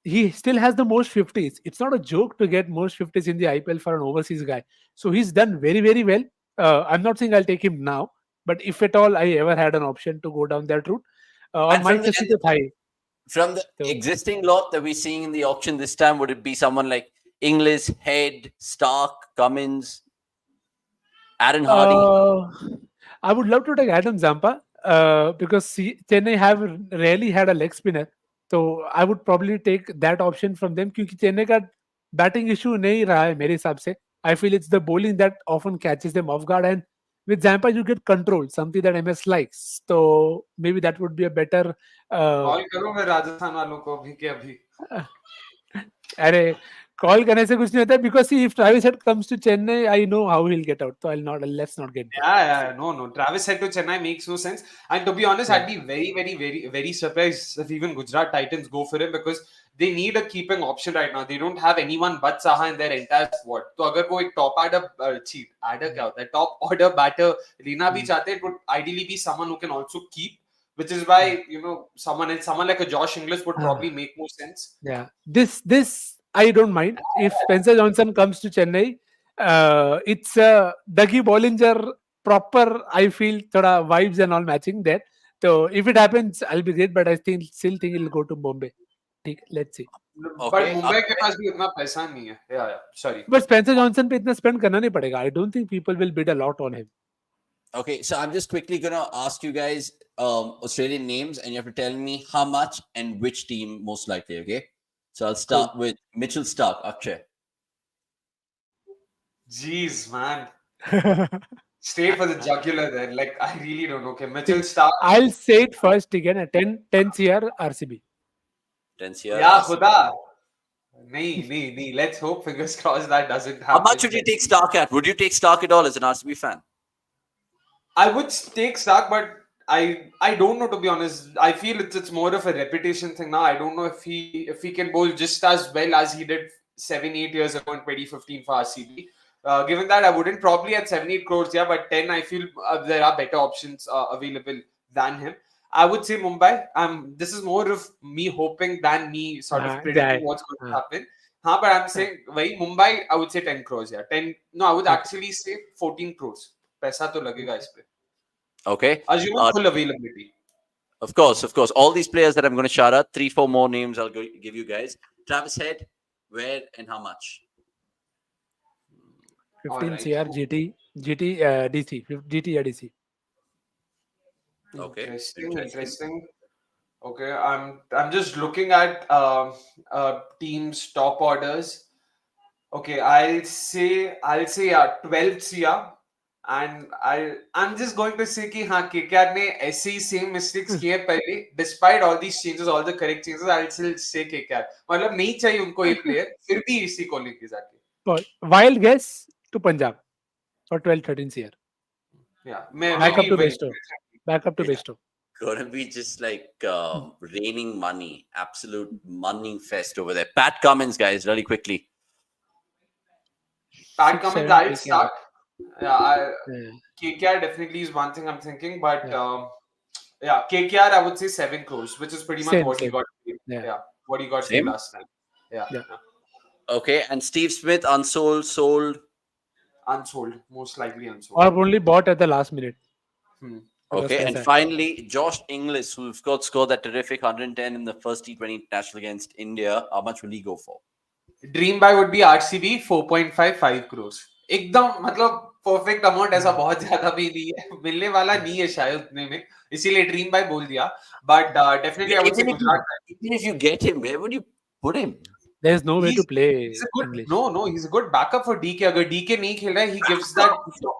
he still has the most 50s. It's not a joke to get most 50s in the IPL for an overseas guy. So he's done very, very well. I'm not saying I'll take him now, but if at all I ever had an option to go down that route, or
And
Mike Sasita Thai.
from the
So,
existing lot that we're seeing in the auction this time, would it be someone like Inglis, Head, Stark, Cummins, Aaron Hardy?
uh, I would love to take Adam Zampa, because Chennai have rarely had a leg spinner. So I would probably take that option from them क्योंकि चेन्नई का batting issue नहीं रहा है मेरे हिसाब से. I feel it's the bowling that often catches them off guard, and with Zampa you get control, something that MS likes. So maybe that would be a better. Uh,
call करो मैं राजस्थान वालों को अभी के अभी
अरे कॉल करने से कुछ नहीं होता because see, if Travis Head comes to Chennai, I know how he'll get out. So let's not get there.
Yeah, no. Travis said to Chennai makes no sense. And to be honest,
Yeah.
I'd be very, very, very, very surprised if even Gujarat Titans go for him because they need a keeping option right now. They don't have anyone but Saha in their entire squad. So अगर वो एक top order क्या होता है? Top order batter लेना भी चाहते, it would ideally be someone who can also keep, which is why someone like a Josh Inglis would probably make more sense.
Yeah, this I don't mind if Spencer Johnson comes to Chennai. It's Dougie Bollinger proper. I feel thoda vibes and all matching there. So if it happens, I'll be great. But I still think it'll go to Bombay. Let's see.
But
Okay.
Mumbai के पास भी उतना पैसा नहीं है. Yeah. Sorry.
But Spencer Johnson पे इतना spend करना नहीं पड़ेगा. I don't think people will bid a lot on him.
Okay, so I'm just quickly gonna ask you guys Australian names, and you have to tell me how much and which team most likely. Okay, so I'll start with Mitchell Stark, Akshay.
Jeez, man. Straight for the jugular there. Like, I really don't know. Okay, Mitchell Stark.
I'll say it first again. A 10 CR RCB.
10 CR.
Yeah, Khuda. Nee. Let's hope, fingers crossed, that doesn't happen.
How much would you take Stark at? Would you take Stark at all as an RCB fan?
I would take Stark, but I don't know, to be honest. I feel it's more of a reputation thing now. I don't know if he can bowl just as well as he did 7-8 years ago in 2015 for RCB. Given that, I wouldn't probably at 7-8 crores, yeah, but 10, I feel there are better options available than him. I would say Mumbai. This is more of me hoping than me sort of predicting what's going to happen. Huh, but I'm saying, वही Mumbai, I would say 10 crores. Yeah, 10. No, I would
Okay.
actually say 14 crores. पैसा तो लगेगा इस पे.
Okay.
Assuming full availability.
Of course. All these players that I'm going to shout out, 3, 4 more names I'll give you guys. Travis Head, where and how much?
15
Alright.
CR GT DC, GT या DC.
Okay.
Interesting. Okay, I'm just looking at teams' top orders. Okay, I'll say yeah, 12 CR, and I'm just going to say कि हाँ KKR ने ऐसे ही same mistakes किए पहले, despite all these changes, all the correct changes, I'll still say KKR. मतलब नहीं चाहिए उनको ये player, फिर भी इसी को लेके जाके.
But wild guess to Punjab for 12-13 CR.
Yeah,
Back up
maybe
to
very.
Besto. Back up to
Yeah.
Besto.
Gonna be just like raining money, absolute money fest over there. Pat Cummins, guys, really quickly.
Pat
6,
Cummins,
7
I'll
KKR.
start. Yeah,
Yeah.
KKR definitely is one thing I'm thinking, but
Yeah.
yeah, KKR I would say 7 crores, which is pretty much
Same,
what he
same.
got paid.
Yeah.
Yeah, what he got paid
Same.
last time. Yeah,
Yeah.
Okay, and Steve Smith, unsold, sold.
unsold, most likely unsold.
Or only bought at the last minute.
Hmm.
Because
Okay, and
kaisa hai.
finally, Josh Inglis, who've got scored that terrific 110 in the first T20 international against India. How much will he go for?
Dream buy would be RCB 4.55 crores. एकदम मतलब perfect amount ऐसा बहुत ज्यादा भी नहीं है मिलने वाला नहीं है शायद उतने में इसीलिए ड्रीम बाय बोल दिया but definitely I would say Gujarat
Even if you get him, where would you put him?
There's no way to
he's
play
a good
English.
no he's a good backup for DK अगर DK नहीं खेल रहा है he gives that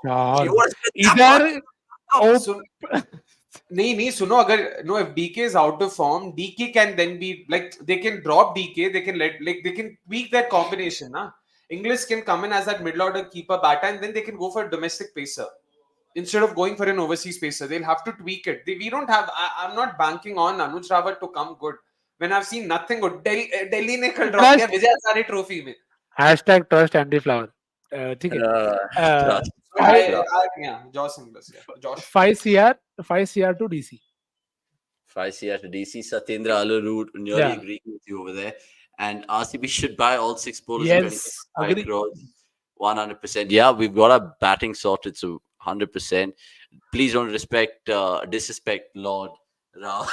यार,
You want to spend that
इधर
much?
सुन नहीं सुनो अगर no if DK is out of form DK can then be like they can drop DK they can they can tweak that combination na English can come in as that middle order keeper batter and then they can go for a domestic pacer instead of going for an overseas pacer they'll have to tweak it we don't have I'm not banking on Anuj Rawat to come good when I've seen nothing good Delhi ने कल drop किया Vijay Hazare trophy में
hashtag trust Andy Flower. ठीक है.
Trust.
yeah Josh Inglis yeah Josh
5 CR to DC.
5 CR to DC. Satyendra Alarud, nearly
Yeah.
agreeing with you over there. And RCB should buy all 6 bowlers
Yes,
at 25
agree.
crores. 100%. Yeah, we've got our batting sorted, so 100%. Please don't disrespect Lord Rao,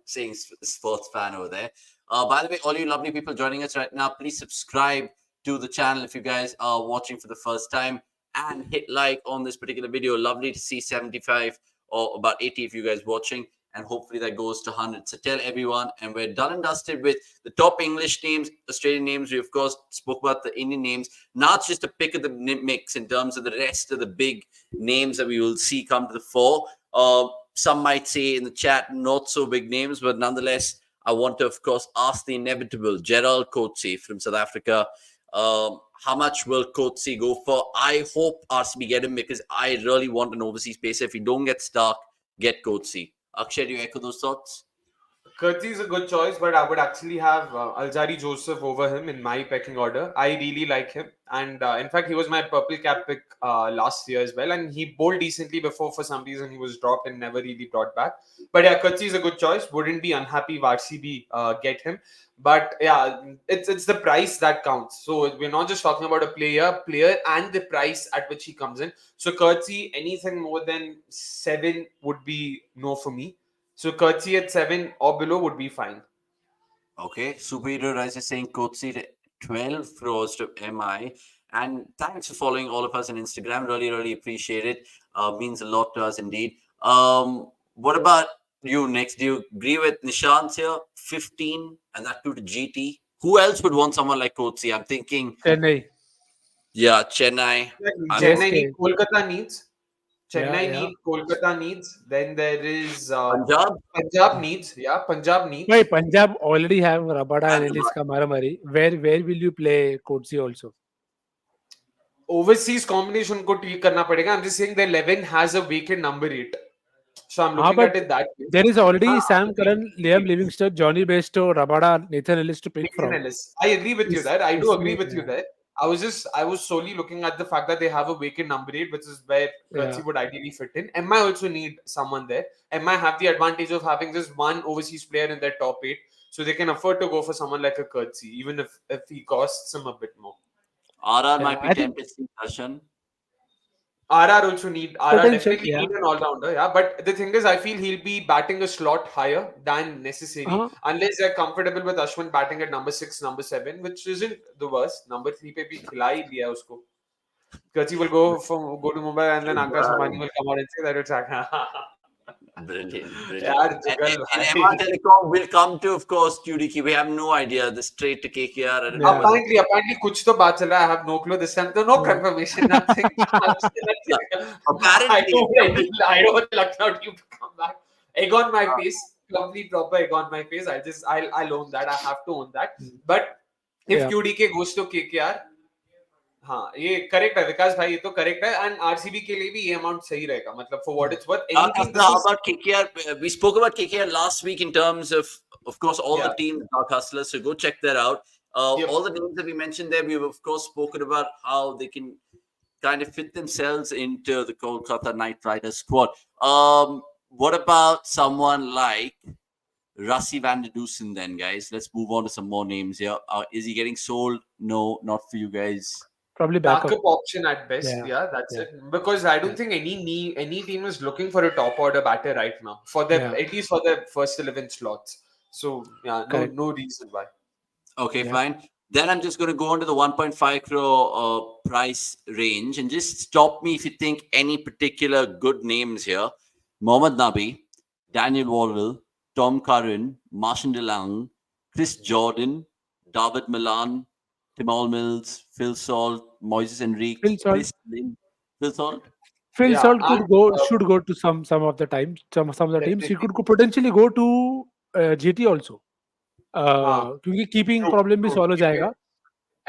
saying sports fan over there. By the way, all you lovely people joining us right now, please subscribe to the channel if you guys are watching for the first time and hit like on this particular video. Lovely to see 75 or about 80 if you guys watching, and hopefully that goes to 100. So tell everyone, and we're done and dusted with the top English names, Australian names. We of course spoke about the Indian names. Now it's just a pick of the mix in terms of the rest of the big names that we will see come to the fore. Some might say in the chat not so big names, but nonetheless, I want to of course ask the inevitable. Gerald Coetzee from South Africa. How much will Coetzee go for? I hope RCB get him because I really want an overseas pacer. If you don't get Stark, get Coetzee. Akshay, do you echo those thoughts?
Coetzee is a good choice, but I would actually have Alzari Joseph over him in my pecking order. I really like him, and in fact, he was my purple cap pick last year as well. And he bowled decently before. For some reason, he was dropped and never really brought back. But yeah, Coetzee is a good choice. Wouldn't be unhappy if RCB get him. But yeah, it's the price that counts. So we're not just talking about a player, and the price at which he comes in. So Coetzee, anything more than 7 would be no for me. So Coetzee at 7 or below would be fine.
Okay, Superhero Rise is saying Coetzee to 12 crores to MI. And thanks for following all of us on Instagram. Really, really appreciate it. Means a lot to us indeed. What about you next? Do you agree with Nishant here? 15 and that too to GT. Who else would want someone like Coetzee? I'm thinking,
Chennai.
yeah, Chennai.
Chennai
JSK.
needs, Kolkata needs. Chennai
Yeah.
needs, Kolkata needs. Then there is
Punjab.
Punjab needs. Yeah, Punjab needs.
Wait, Punjab already have Rabada and
And
Ellis Kamaramari. Where will you play Coetzee also?
Overseas combination को tweak करना पड़ेगा. I'm just saying the 11 has a vacant number 8. So I'm looking
but
at it that way.
there is already Sam Curran, Liam Livingstone, Johnny Bairstow, Rabada, Nathan Ellis to pick
Nathan
from.
Ellis. I agree with you there. I do agree with you there. I was solely looking at the fact that they have a vacant number 8, which is where
Yeah.
Kurtzi would ideally fit in. MI also need someone there. MI have the advantage of having just one overseas player in their top 8, so they can afford to go for someone like a Kurtzi, even if he costs them a bit more.
RR
Yeah.
might be
I think
tempted to Darshan.
RR
potential.
definitely
Yeah.
need an all rounder, yeah. But the thing is, I feel he'll be batting a slot higher than necessary
Uh,
unless they're comfortable with Ashwin batting at number 6, number 7, which isn't the worst. Number 3 पे भी खिला ही दिया उसको. Kutsi will go to Mumbai and then Akash Ambani will come out and say that it's
Brilliant, brilliant.
यार
And,
Jugal
and
भाई.
MR Telecom will come to, of course, QDK. We have no idea. The straight to KKR. I don't know
yeah.
whether.
Apparently कुछ तो बात चल रहा है. I have no clue this time. So no
Yeah.
confirmation. Nothing. I
Apparently,
don't any. I don't want Lucknow team to come back. Egg on my face. Complete proper egg on my face. I'll own that. I have to own that. But if
Yeah.
QDK goes to KKR, हाँ ये correct है विकास भाई, ये तो correct है. And RCB के लिए भी ये अमाउंट सही रहेगा, मतलब for what it's worth. Any team
How about KKR? We spoke about KKR last week in terms of course, all the
Yeah.
teams, Dark Hustlers. So go check that out.
Yep.
All the names that we mentioned there, we've of course spoken about how they can kind of fit themselves into the Kolkata Knight Riders squad. What about someone like Rassi van der Dusen then, guys? Let's move on to some more names here. Is he getting sold? No, not for you guys.
Probably backup.
Backup option at best.
Yeah.
Yeah, that's
Yeah.
it. Because I don't
Yeah.
think any team is looking for a top order batter right now for their
Yeah.
at least for their first 11 slots. So yeah,
Correct.
no reason why.
Okay,
Yeah.
fine. Then I'm just going to go on to the 1.5 crore price range and just stop me if you think any particular good names here. Mohammad Nabi, Daniel Wardle, Tom Curran, Martian DeLong, Chris Jordan, David Milan, Timol Mills, Phil Salt, Moises Enrique,
Phil Salt.
Chris Lynn. Phil Salt?
Phil
Yeah,
Salt
and
could go. Should go to some of the times. Some of the teams. He
definitely.
could potentially go to GT also.
हाँ,
क्योंकि keeping
true,
problem भी
true.
Solve हो
ठीक है.
जाएगा.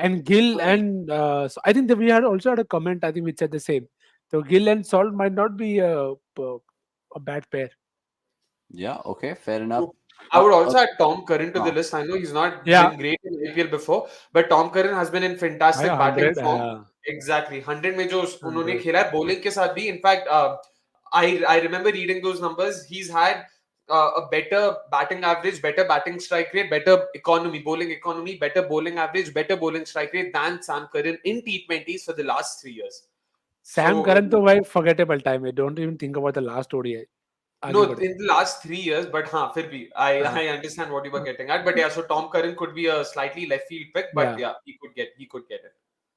And Gill
हाँ,
and so I think that we had also had a comment. I think which said the same. So Gill and Salt might not be a bad pair.
Yeah, okay, fair enough.
true. I would also add Tom Curran to the
uh,
list. I know he's not
Yeah,
been great in IPL before, but Tom Curran has been in fantastic
yeah,
batting
100.
form. Exactly, 100 में जो उन्होंने
100.
खेला है bowling के साथ भी. In fact, I remember reading those numbers. He's had a better batting average, better batting strike rate, better bowling economy, better bowling average, better bowling strike rate than Sam Curran in T20s for the last 3 years.
Sam
So
Curran तो भाई forgettable time. I don't even think about the last ODI.
no,
आगे बढ़ो.
in the last 3 years, but फिर भी
हाँ,
I understand what you were getting at. But yeah, so Tom Curran could be a slightly left field pick, but
yeah,
yeah, he could get it.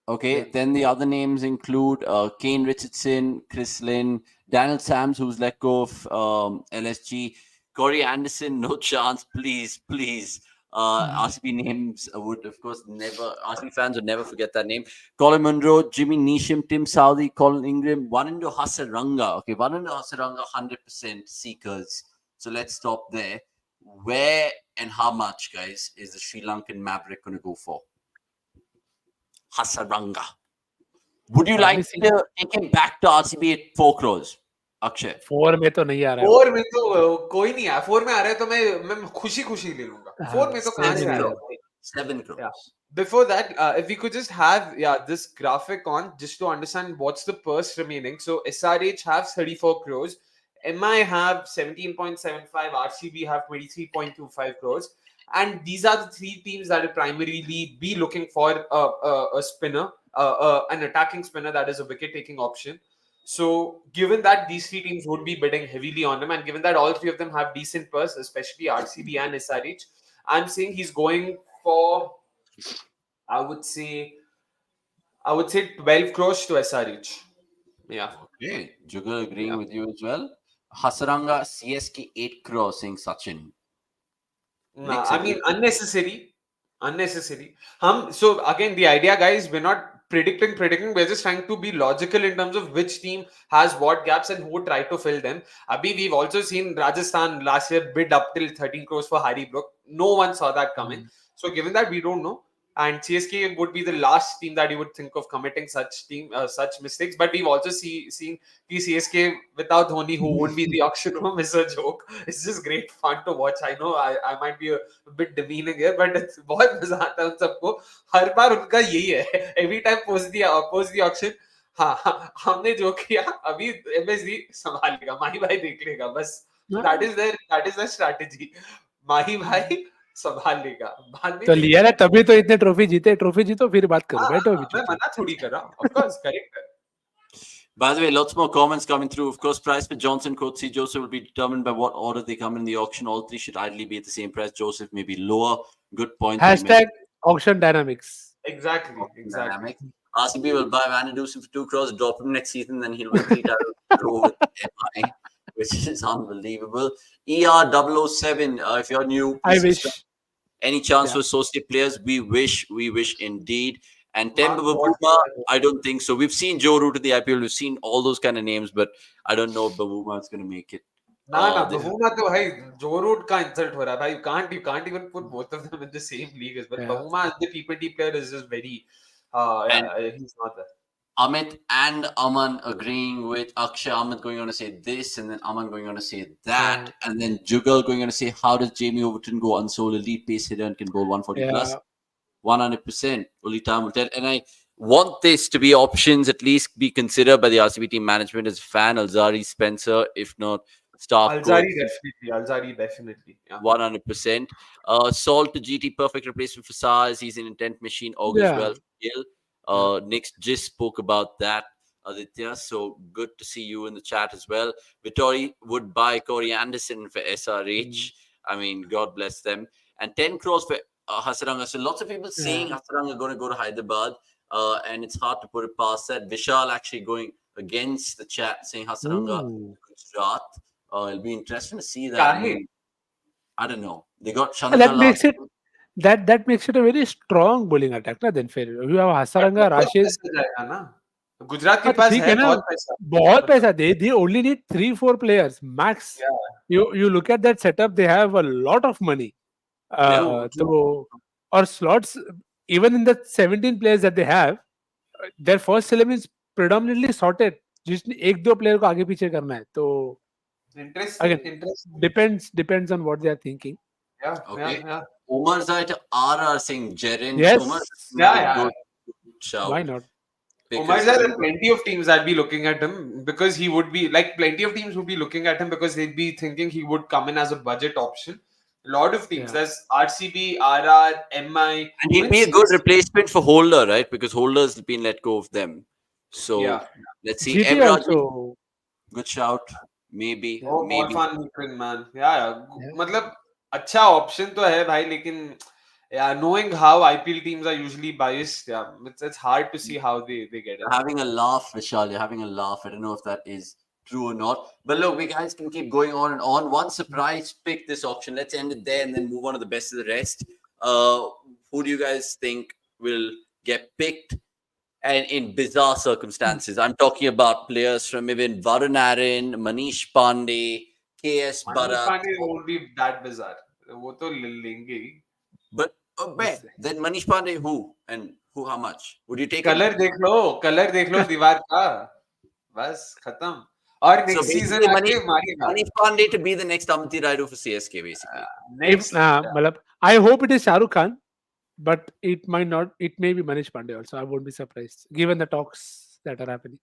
Okay,
yeah.
then the other names include Kane Richardson, Chris Lynn, Daniel Sams, who's let go of LSG, Corey Anderson, no chance, please, please. RCB names would, of course, never, RCB fans would never forget that name. Colin Munro, Jimmy Neesham, Tim Southey, Colin Ingram, Wanindu Hasaranga. Okay, Wanindu Hasaranga, 100% seekers. So let's stop there. Where and how much, guys, is the Sri Lankan Maverick going to go for? Hasaranga. Would you like
Obviously,
to take him back to RCB at 4 crores? Akshay.
4 में तो नहीं आ रहा है वो.
4 में तो कोई नहीं है. 4 में आ रहा है तो मैं खुशी ले लूंगा. 4 में तो कहाँ
7
से
में
आ
नहीं
रहा
आ
है?
7 crores.
Yeah. Before that, if we could just have this graphic on just to understand what's the purse remaining. So SRH have 34 crores, MI have 17.75, RCB have 23.25 crores, and these are the three teams that will primarily be looking for a spinner, an attacking spinner that is a wicket-taking option. So, given that these three teams would be bidding heavily on him, and given that all three of them have decent purse, especially RCB and SRH, I'm saying he's going for, I would say 12 crores to SRH. Yeah.
Okay. Jugal agreeing
Yeah.
with you as well. Hasaranga CSK 8 crores, saying Sachin.
Nah,
Mix
I
it
mean,
with-
unnecessary. So again, the idea, guys, we're not predicting. We're just trying to be logical in terms of which team has what gaps and who try to fill them. Abhi, we've also seen Rajasthan last year bid up till 13 crores for Harry Brook. No one saw that coming. So given that we don't know, and CSK would be the last team that you would think of committing such mistakes. But we've also seen the CSK without Dhoni, who won't be in the auction room, is a joke. It's just great fun to watch. I know I might be a bit demeaning here, but it's बहुत मजा आता है उन सबको. हर बार उनका यही है. Every time post the auction, हाँ हाँ, हमने जो किया अभी MSD संभालेगा, माही भाई देख लेगा बस. So that is their strategy. माही भाई संभाल लेगा, बाद में
तो
देख
लिया ना, तभी तो इतने ट्रॉफी जीते. ट्रॉफी जीतो फिर बात करो,
हाँ
बैठो अभी
हाँ, मैं
चुपचाप.
मना थोड़ी कर रहा हूँ. Of course, correct.
By the way, lots more comments coming through. Of course, price for Johnson, Coatsy, Joseph will be determined by what order they come in the auction. All three should ideally be at the same price. Joseph may be lower. Good point that you
Hashtag
mentioned.
auction dynamics.
Exactly,
Auction
exactly.
dynamic. RCB will buy Wanindu Hasaranga for 2 crores, drop him next season, then he'll win 3 titles go with MI, which is unbelievable. ER007, if you're new,
I
please subscribe.
wish.
Any chance
Yeah.
for associate players? We wish indeed. And
Mark
Temba
what
Bavuma, I don't think so. We've seen Joe Root in the IPL. We've seen all those kind of names, but I don't know if Bavuma is going to make it.
ना
They-
Bahuma तो भाई जो root का insult हो रहा है भाई. You can't even put both of them in the same league as well.
Yeah.
Bahuma as the T20 player is just very
And-
he's not there.
Amit and Aman agreeing with Akshay. Amit going on to say this, and then Aman going on to say that,
Yeah.
and then Jugal going on to say, how does Jamie Overton go unsold elite pace hitter and can bowl 140 plus?
Yeah.
100%. Only time will tell. And I want this to be options, at least be considered by the RCB team management as fan. Alzari, Spencer, if not Stark.
Alzari definitely. Yeah.
100%. Salt to GT, perfect replacement for SARS. He's an intent machine. Augurs
Yeah.
well for Gill. Nick just spoke about that, Aditya. So good to see you in the chat as well. Vittori would buy Corey Anderson for SRH. I mean, God bless them. And 10 crores for Hasaranga. So lots of people saying
Yeah.
Hasaranga going to go to Hyderabad. And it's hard to put it past that. Vishal actually going against the chat saying Hasaranga
Ooh.
Gujarat. It'll be interesting to see that. I
Kahe?
mean, I don't know. They got
And
Shanaka
that
last.
makes it that makes it a very strong bowling attack. Na then फिर you have Hasaranga,
बहुत
Rashid.
पैसा जाएगा ना. गुजरात के
हाँ, तो
पास
ठीक
है
है ना,
बहुत पैसा.
बहुत पैसा. They only need 3-4 players max.
Yeah.
You look at that setup, they have a lot of money.
True.
तो और slots, even in the 17 players that they have, their first 11 is predominantly sorted. जिसने एक दो player को आगे पीछे करना है. तो
Interesting.
again, depends on what they are thinking.
Yeah.
Okay.
Yeah.
Omar Zait RR saying Jeren.
Yes.
Omar,
Yeah.
good shout.
Why not?
Because
Umar, there are plenty of teams that'd be looking at him because he would be like plenty of teams would be looking at him because they'd be thinking he would come in as a budget option. A lot of teams.
Yeah.
There's RCB, RR, MI.
and he'd be a good replacement for Holder, right? Because Holder's been let go of them. So
Yeah.
let's see.
GT
Emraj,
also.
good shout. Maybe.
Oh,
maybe.
Morfan Mukrin, man. Yeah.
Yeah.
मतलब अच्छा option तो है भाई, लेकिन yeah, knowing how IPL teams are usually biased, yeah, it's hard to see how they get it.
You're having a laugh, Vishal. You're having a laugh. I don't know if that is true or not. But look, we guys can keep going on and on. One surprise pick this auction. Let's end it there and then move on to the best of the rest. Who do you guys think will get picked? And in bizarre circumstances, I'm talking about players from even Varun Aaron, Manish Pandey, KS
Manish
Bharat.
Pandey won't be that bizarre. वो तो लेंगे ही.
But then Manish Pandey, who and who? How much would you take?
Colour देख लो दीवार का. बस खत्म. और
So
next season
basically,
आके मारेगा.
Manish Pandey to be the next Amity Raidu for CSK, basically.
Next.
मतलब, I hope it is Shah Rukh Khan, but it might not. It may be Manish Pandey also. I won't be surprised given the talks that are happening.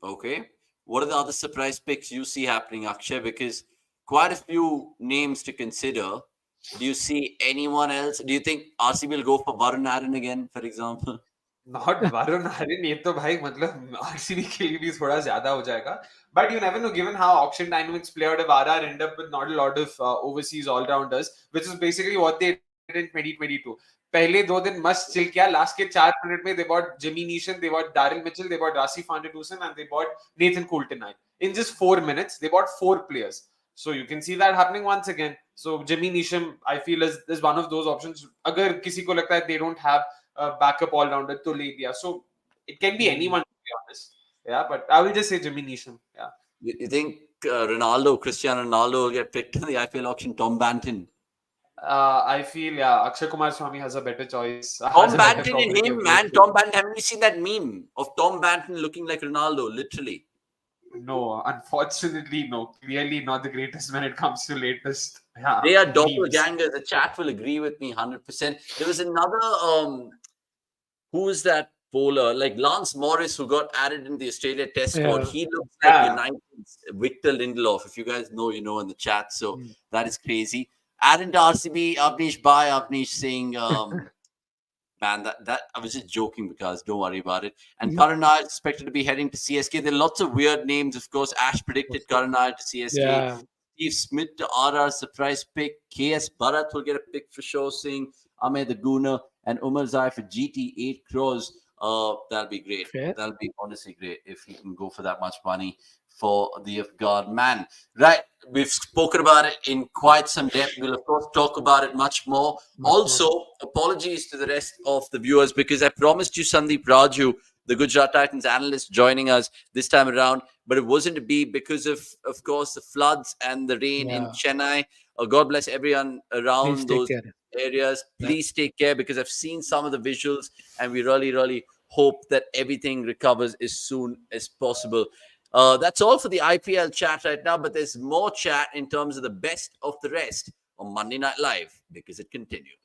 Okay. What are the other surprise picks you see happening, Akshay? Because quite a few names to consider. Do you see anyone else? Do you think RCB will go for Varun Aaron again, for example?
Not Varun Aaron, ये तो भाई मतलब RCB के लिए भी थोड़ा ज्यादा हो जाएगा. But you never know, given how auction dynamics play out, if RR end up with not a lot of overseas all-rounders, which is basically what they did in 2022. पहले 2 दिन मस्त चिल किया. Last के 4 मिनट में they bought Jimmy Neesham, they bought Daryl Mitchell, they bought Rasif Fandadusan, and they bought Nathan Coulton. In just 4 minutes, they bought 4 players. So you can see that happening once again. So Jimmy Neesham, I feel is one of those options. अगर किसी को लगता है they don't have a backup all-rounder तो ले लिया. So it can be anyone, to be honest. Yeah, but I will just say Jimmy Neesham. Yeah.
You think Cristiano Ronaldo will get picked in the IPL auction? Tom Banton.
I feel Akshay Kumar Swami has a better choice, has
Tom
a better
Banton and
probability
him,
of
man.
breakthrough.
Tom Banton. Haven't you seen that meme of Tom Banton looking like Ronaldo? Literally.
No, unfortunately, no. Clearly not the greatest when it comes to latest
They are
memes.
doppelgangers. The chat will agree with me 100%. There was another who is that bowler like Lance Morris who got added in the Australia Test squad.
Yeah.
He looks like
Yeah.
United's Victor Lindelof. If you guys know, you know in the chat. So
Mm.
that is crazy. Added to RCB, Avnish Bhai, Avnish Singh. Man, that I was just joking because don't worry about it. And
Mhm.
Karan is expected to be heading to CSK. There are lots of weird names, of course. Ash predicted Karan to CSK.
Yeah.
Steve Smith to RR, surprise pick. KS Bharat will get a pick for sure. Singh, Ahmed the Gooner, and Umar Zai for GT 8 crores. That'll be great.
Fair.
That'll be honestly great if he can go for that much money for the Afghan man. Right, we've spoken about it in quite some depth. We'll of course talk about it much more.
Much more.
Also, apologies to the rest of the viewers because I promised you Sandeep Raju, the Gujarat Titans analyst, joining us this time around, but it wasn't to be because of course, the floods and the rain in
Yeah.
Chennai. God bless everyone
Please
around
take
those
care.
areas.
Yeah.
Please take care because I've seen some of the visuals, and we really, really hope that everything recovers as soon as possible. That's all for the IPL chat right now, but there's more chat in terms of the best of the rest on Monday Night Live because it continues.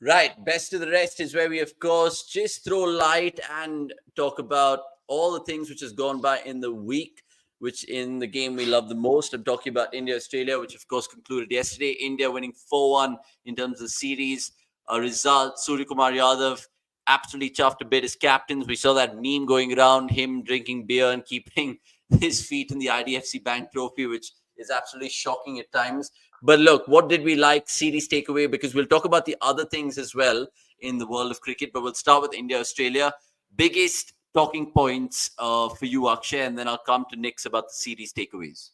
Right, best of the rest is where we, of course, just throw light and talk about all the things which has gone by in the week, which in the game we love the most. I'm talking about India Australia, which of course concluded yesterday. India winning 4-1 in terms of the series. A result, Surya Kumar Yadav absolutely chuffed a bit as captains. We saw that meme going around, him drinking beer and keeping his feet in the IDFC Bank trophy, which is absolutely shocking at times. But look, what did we like? Series takeaway, because we'll talk about the other things as well in the world of cricket. But we'll start with India Australia. Biggest talking points for you, Akshay, and then I'll come to Nick's about the series takeaways.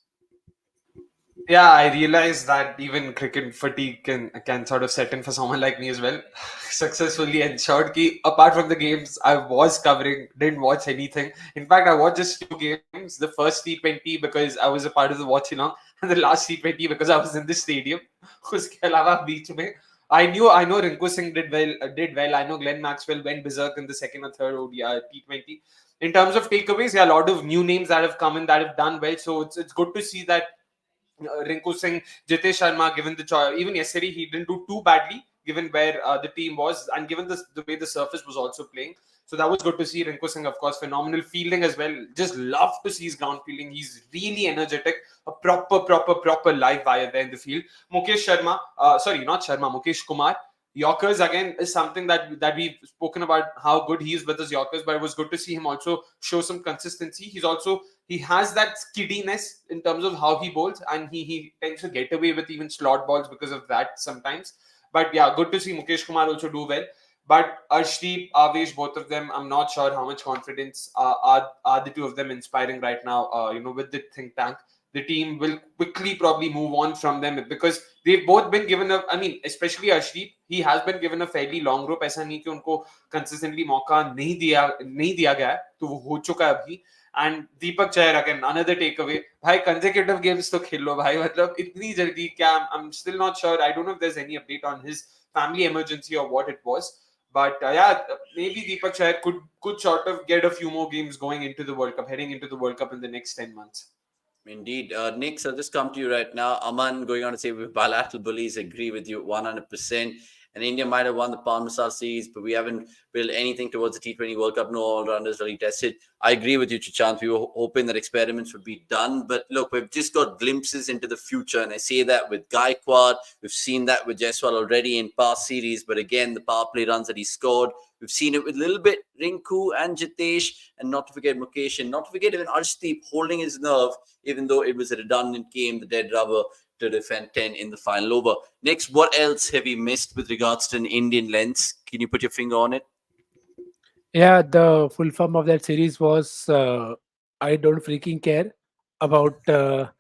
Yeah, I realized that even cricket fatigue can sort of set in for someone like me as well. Successfully ensured ki apart from the games I was covering, didn't watch anything. In fact, I watched just two games. The first T20 because I was a part of the watch along, and the last T20 because I was in the stadium. उसके अलावा बीच में I know Rinku Singh did well. I know Glenn Maxwell went berserk in the second or third ODI T20. In terms of takeaways, yeah, a lot of new names that have come in that have done well. So it's good to see that Rinku Singh, Jitesh Sharma, given the choice, even yesterday he didn't do too badly, given where the team was and given the way the surface was also playing. So that was good to see. Rinku Singh, of course, phenomenal fielding as well. Just love to see his ground fielding. He's really energetic, a proper live wire there in the field. Mukesh Sharma, sorry, not Sharma, Mukesh Kumar. Yorkers again is something that we've spoken about how good he is with his Yorkers, but it was good to see him also show some consistency. He has that skiddiness in terms of how he bowls, and he tends to get away with even slot balls because of that sometimes. But yeah, good to see Mukesh Kumar also do well. But Arshdeep, Avesh, both of them, I'm not sure how much confidence are the two of them inspiring right now. With the think tank, the team will quickly probably move on from them because they've both been given a. I mean, especially Arshdeep, he has been given a fairly long rope. ऐसा नहीं कि उनको consistently मौका नहीं दिया गया है, तो वो हो चुका है अभी. And Deepak Chahar again another take away भाई कंसेक्यूटिव गेम्स तो खेल लो भाई मतलब इतनी जल्दी क्या I am still not sure I don't know if there is any update on his family emergency or what it was but yeah maybe Deepak Chahar could sort of get a few more games going into the World Cup heading into the World Cup in the next 10 months.
Indeed. Nick, so I'll just come to you right now. Aman going on to say, with bilateral bullies, agree with you 100%. And India might have won the Pan Masal series, but we haven't built anything towards the T20 World Cup. No all-rounders really tested. I agree with you, Chachant. We were hoping that experiments would be done. But look, we've just got glimpses into the future. And I say that with Gaikwad. We've seen that with Jaiswal already in past series. But again, the power play runs that he scored. We've seen it with a little bit Rinku and Jitesh. And not to forget Mukesh. And not to forget even Arshdeep holding his nerve, even though it was a redundant game, the dead rubber to defend 10 in the final over. Next, what else have you missed with regards to an Indian lens? Can you put your finger on it?
Yeah, the full form of that series was I don't freaking care about the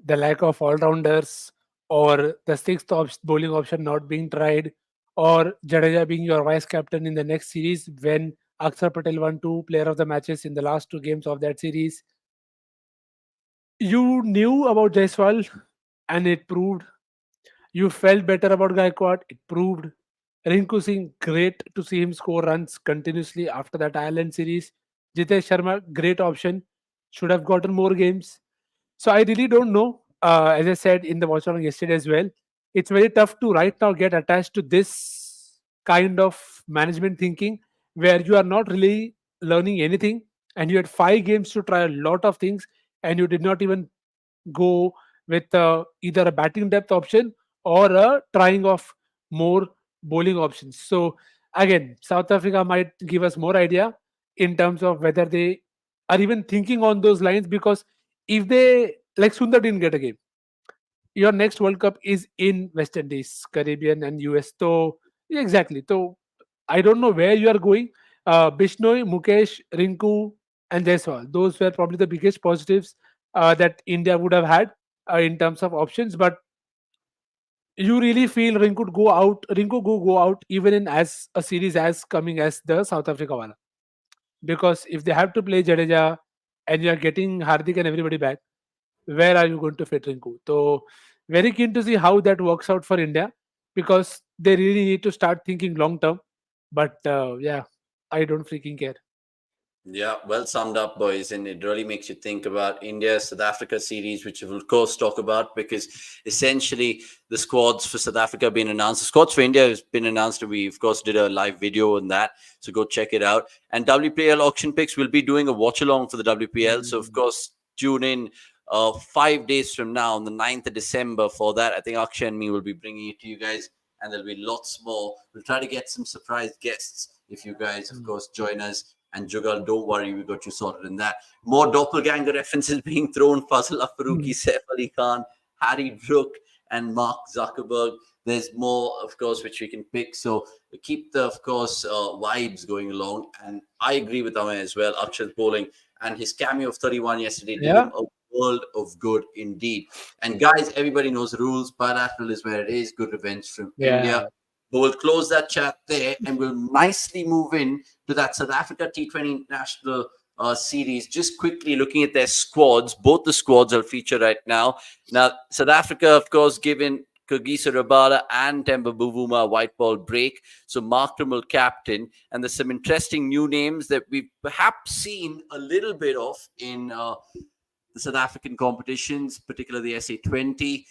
lack of all rounders or the bowling option not being tried or Jadeja being your vice captain in the next series when Akshar Patel won 2 Player of the Matches in the last 2 games of that series. You knew about Jaiswal, and it proved. You felt better about Gaikwad, it proved. Rinku Singh, great to see him score runs continuously after that Ireland series. Jitesh Sharma, great option, should have gotten more games. So I really don't know. As I said in the watch along yesterday as well, it's very tough to right now get attached to this kind of management thinking where you are not really learning anything, and you had 5 games to try a lot of things, and you did not even go with either a batting depth option or a trying of more bowling options. So again, South Africa might give us more idea in terms of whether they are even thinking on those lines, because if they, like Sundar didn't get a game, your next World Cup is in West Indies, Caribbean and US. So exactly. So I don't know where you are going. Bishnoi, Mukesh, Rinku, and Jaiswal. Those were probably the biggest positives that India would have had in terms of options. But you really feel Rinku go out even in as a series as coming as the South Africa one. Because if they have to play Jadeja and you are getting Hardik and everybody back, where are you going to fit Rinku? So very keen to see how that works out for India, because they really need to start thinking long term. But yeah, I don't freaking care.
Yeah, well summed up, boys. And it really makes you think about India South Africa series, which we'll of course talk about because essentially the squads for South Africa have been announced. The squads for India has been announced. We, of course, did a live video on that. So go check it out. And WPL auction picks, we'll be doing a watch along for the WPL. So, of
Mm.
course, tune in 5 days from now on the 9th of December for that. I think Akshay and me will be bringing it to you guys. And there'll be lots more. We'll try to get some surprise guests if you guys, of
Mm.
course, join us. And Jugal, don't worry, we got you sorted in that. More doppelganger references being thrown. Fazal Faruqi,
Mm.
Saif Ali Khan, Harry Brook, and Mark Zuckerberg. There's more, of course, which we can pick. So keep the, of course, vibes going along. And I agree with Amay as well. Akshat bowling and his cameo of 31 yesterday did
Yeah,
him a world of good indeed. And guys, everybody knows the rules. Bilateral is where it is. Good revenge from India.
yeah,
But we'll close that chat there and we'll nicely move in to that South Africa T20 International series. Just quickly looking at their squads, both the squads are featured right now. Now, South Africa, of course, given Kagisa Rabada and Temba Bavuma a white ball break. So Markram will captain. And there's some interesting new names that we've perhaps seen a little bit of in the South African competitions, particularly the SA20.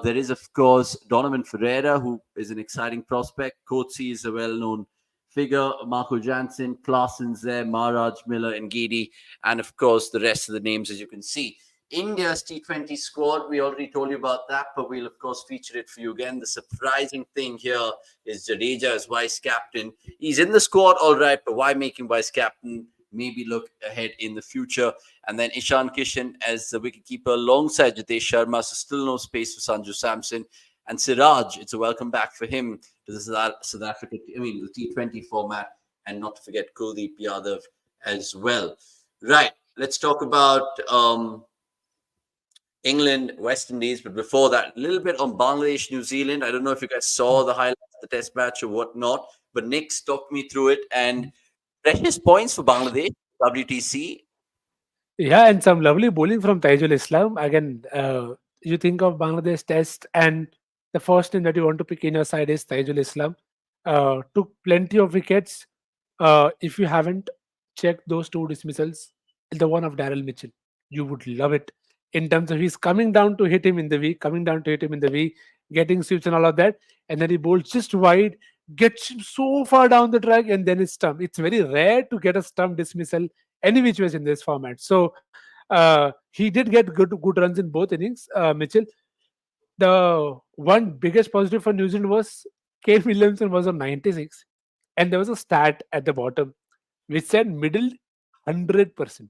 There is, of course, Donovan Ferreira, who is an exciting prospect. Coetzee is a well-known figure. Marco Jansen, Klaassen's there, Maharaj, Miller, and Gidi, and of course the rest of the names, as you can see. India's T20 squad, we already told you about that, but we'll of course feature it for you again. The surprising thing here is Jadeja as vice captain. He's in the squad, all right, but why make him vice captain? Maybe look ahead in the future. And then Ishan Kishan as the wicketkeeper alongside Jitesh Sharma. So still no space for Sanju Samson. And Siraj, it's a welcome back for him to the South Africa, the T20 format. And not to forget Kuldeep Yadav as well. Right, let's talk about England, West Indies. But before that, a little bit on Bangladesh, New Zealand. I don't know if you guys saw the highlights of the test match or whatnot, but Nick talked me through it. And precious points for Bangladesh, WTC.
yeah, and some lovely bowling from Taijul Islam. Again, you think of Bangladesh Test, and the first name that you want to pick in your side is Taijul Islam. Took plenty of wickets. If you haven't checked those 2 dismissals, the one of Daryl Mitchell, you would love it. In terms of he's coming down to hit him in the V, coming down to hit him in the V, getting sweeps and all of that, and then he bowls just wide, gets him so far down the track, and then it's stump. It's very rare to get a stump dismissal any which ways in this format. So he did get good runs in both innings, Mitchell. The one biggest positive for New Zealand was Kane Williamson was on 96, and there was a stat at the bottom which said middle 100%,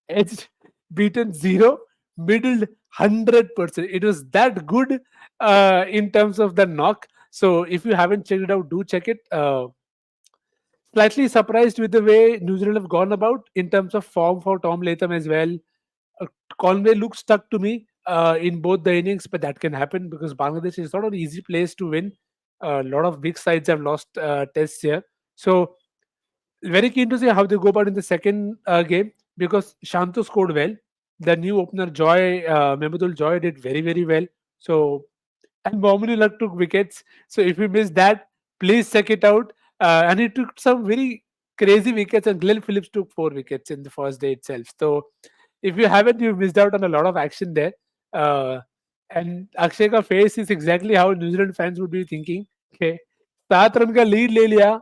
edge beaten 0, middle 100%. It was that good in terms of the knock. So if you haven't checked it out, do check it. Slightly surprised with the way New Zealand have gone about in terms of form for Tom Latham as well. Uh, Conway looks stuck to me in both the innings, but that can happen because Bangladesh is not an easy place to win. A lot of big sides have lost tests here. So very keen to see how they go about in the second game, because Shanto scored well. The new opener Joy, Mehmudul Joy, did very very well. So, and Mominul Luck took wickets. So if you missed that, please check it out. And he took some very crazy wickets, and Glenn Phillips took 4 wickets in the first day itself. So if you haven't, you missed out on a lot of action there. Uh, and Akshay ka face is exactly how New Zealand fans would be thinking. Okay, 7 run का lead ले लिया,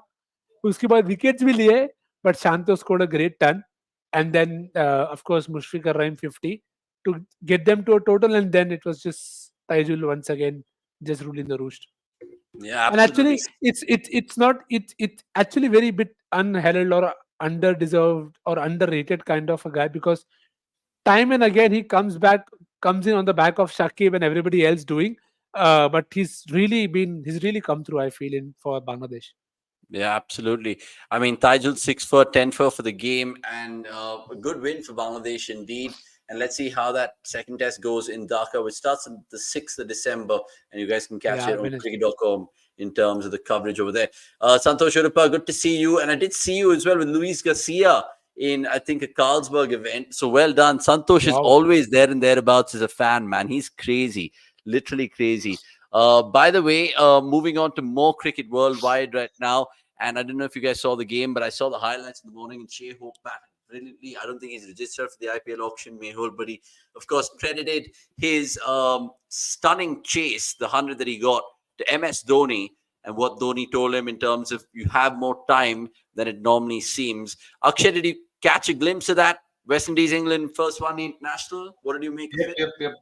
उसके बाद wickets भी लिए, but Shanto scored a great ton, and then of course Mushfiqur Rahim 50 to get them to a total, and then it was just Taijul once again just ruling the roost.
Yeah,
And actually,
absolutely.
it's not it's actually very bit unheralded or underdeserved or underrated kind of a guy, because time and again he comes in on the back of Shakib and everybody else doing. But he's really come through, I feel, in for Bangladesh.
Yeah, absolutely. I mean, Taijul 6 for 10 for the game, and a good win for Bangladesh indeed. And let's see how that second test goes in Dhaka, which starts on the 6th of December. And you guys can catch
Yeah,
it on
when
cricket.com in terms of the coverage over there. Santosh Udupa, good to see you. And I did see you as well with Luis Garcia in, I think, a Carlsberg event. So well done. Santosh is
wow.
always there and thereabouts as a fan, man. He's crazy, literally crazy. By the way, moving on to more cricket worldwide right now. And I don't know if you guys saw the game, but I saw the highlights in the morning. And Shea Hope batted brilliantly. I don't think he's registered for the IPL auction, Mehul, but he, of course, credited his stunning chase, the 100 that he got, to MS Dhoni, and what Dhoni told him in terms of you have more time than it normally seems. Akshay, did you catch a glimpse of that? West Indies, England, first one international. What did you make of
Yep,
it?
yep, yep.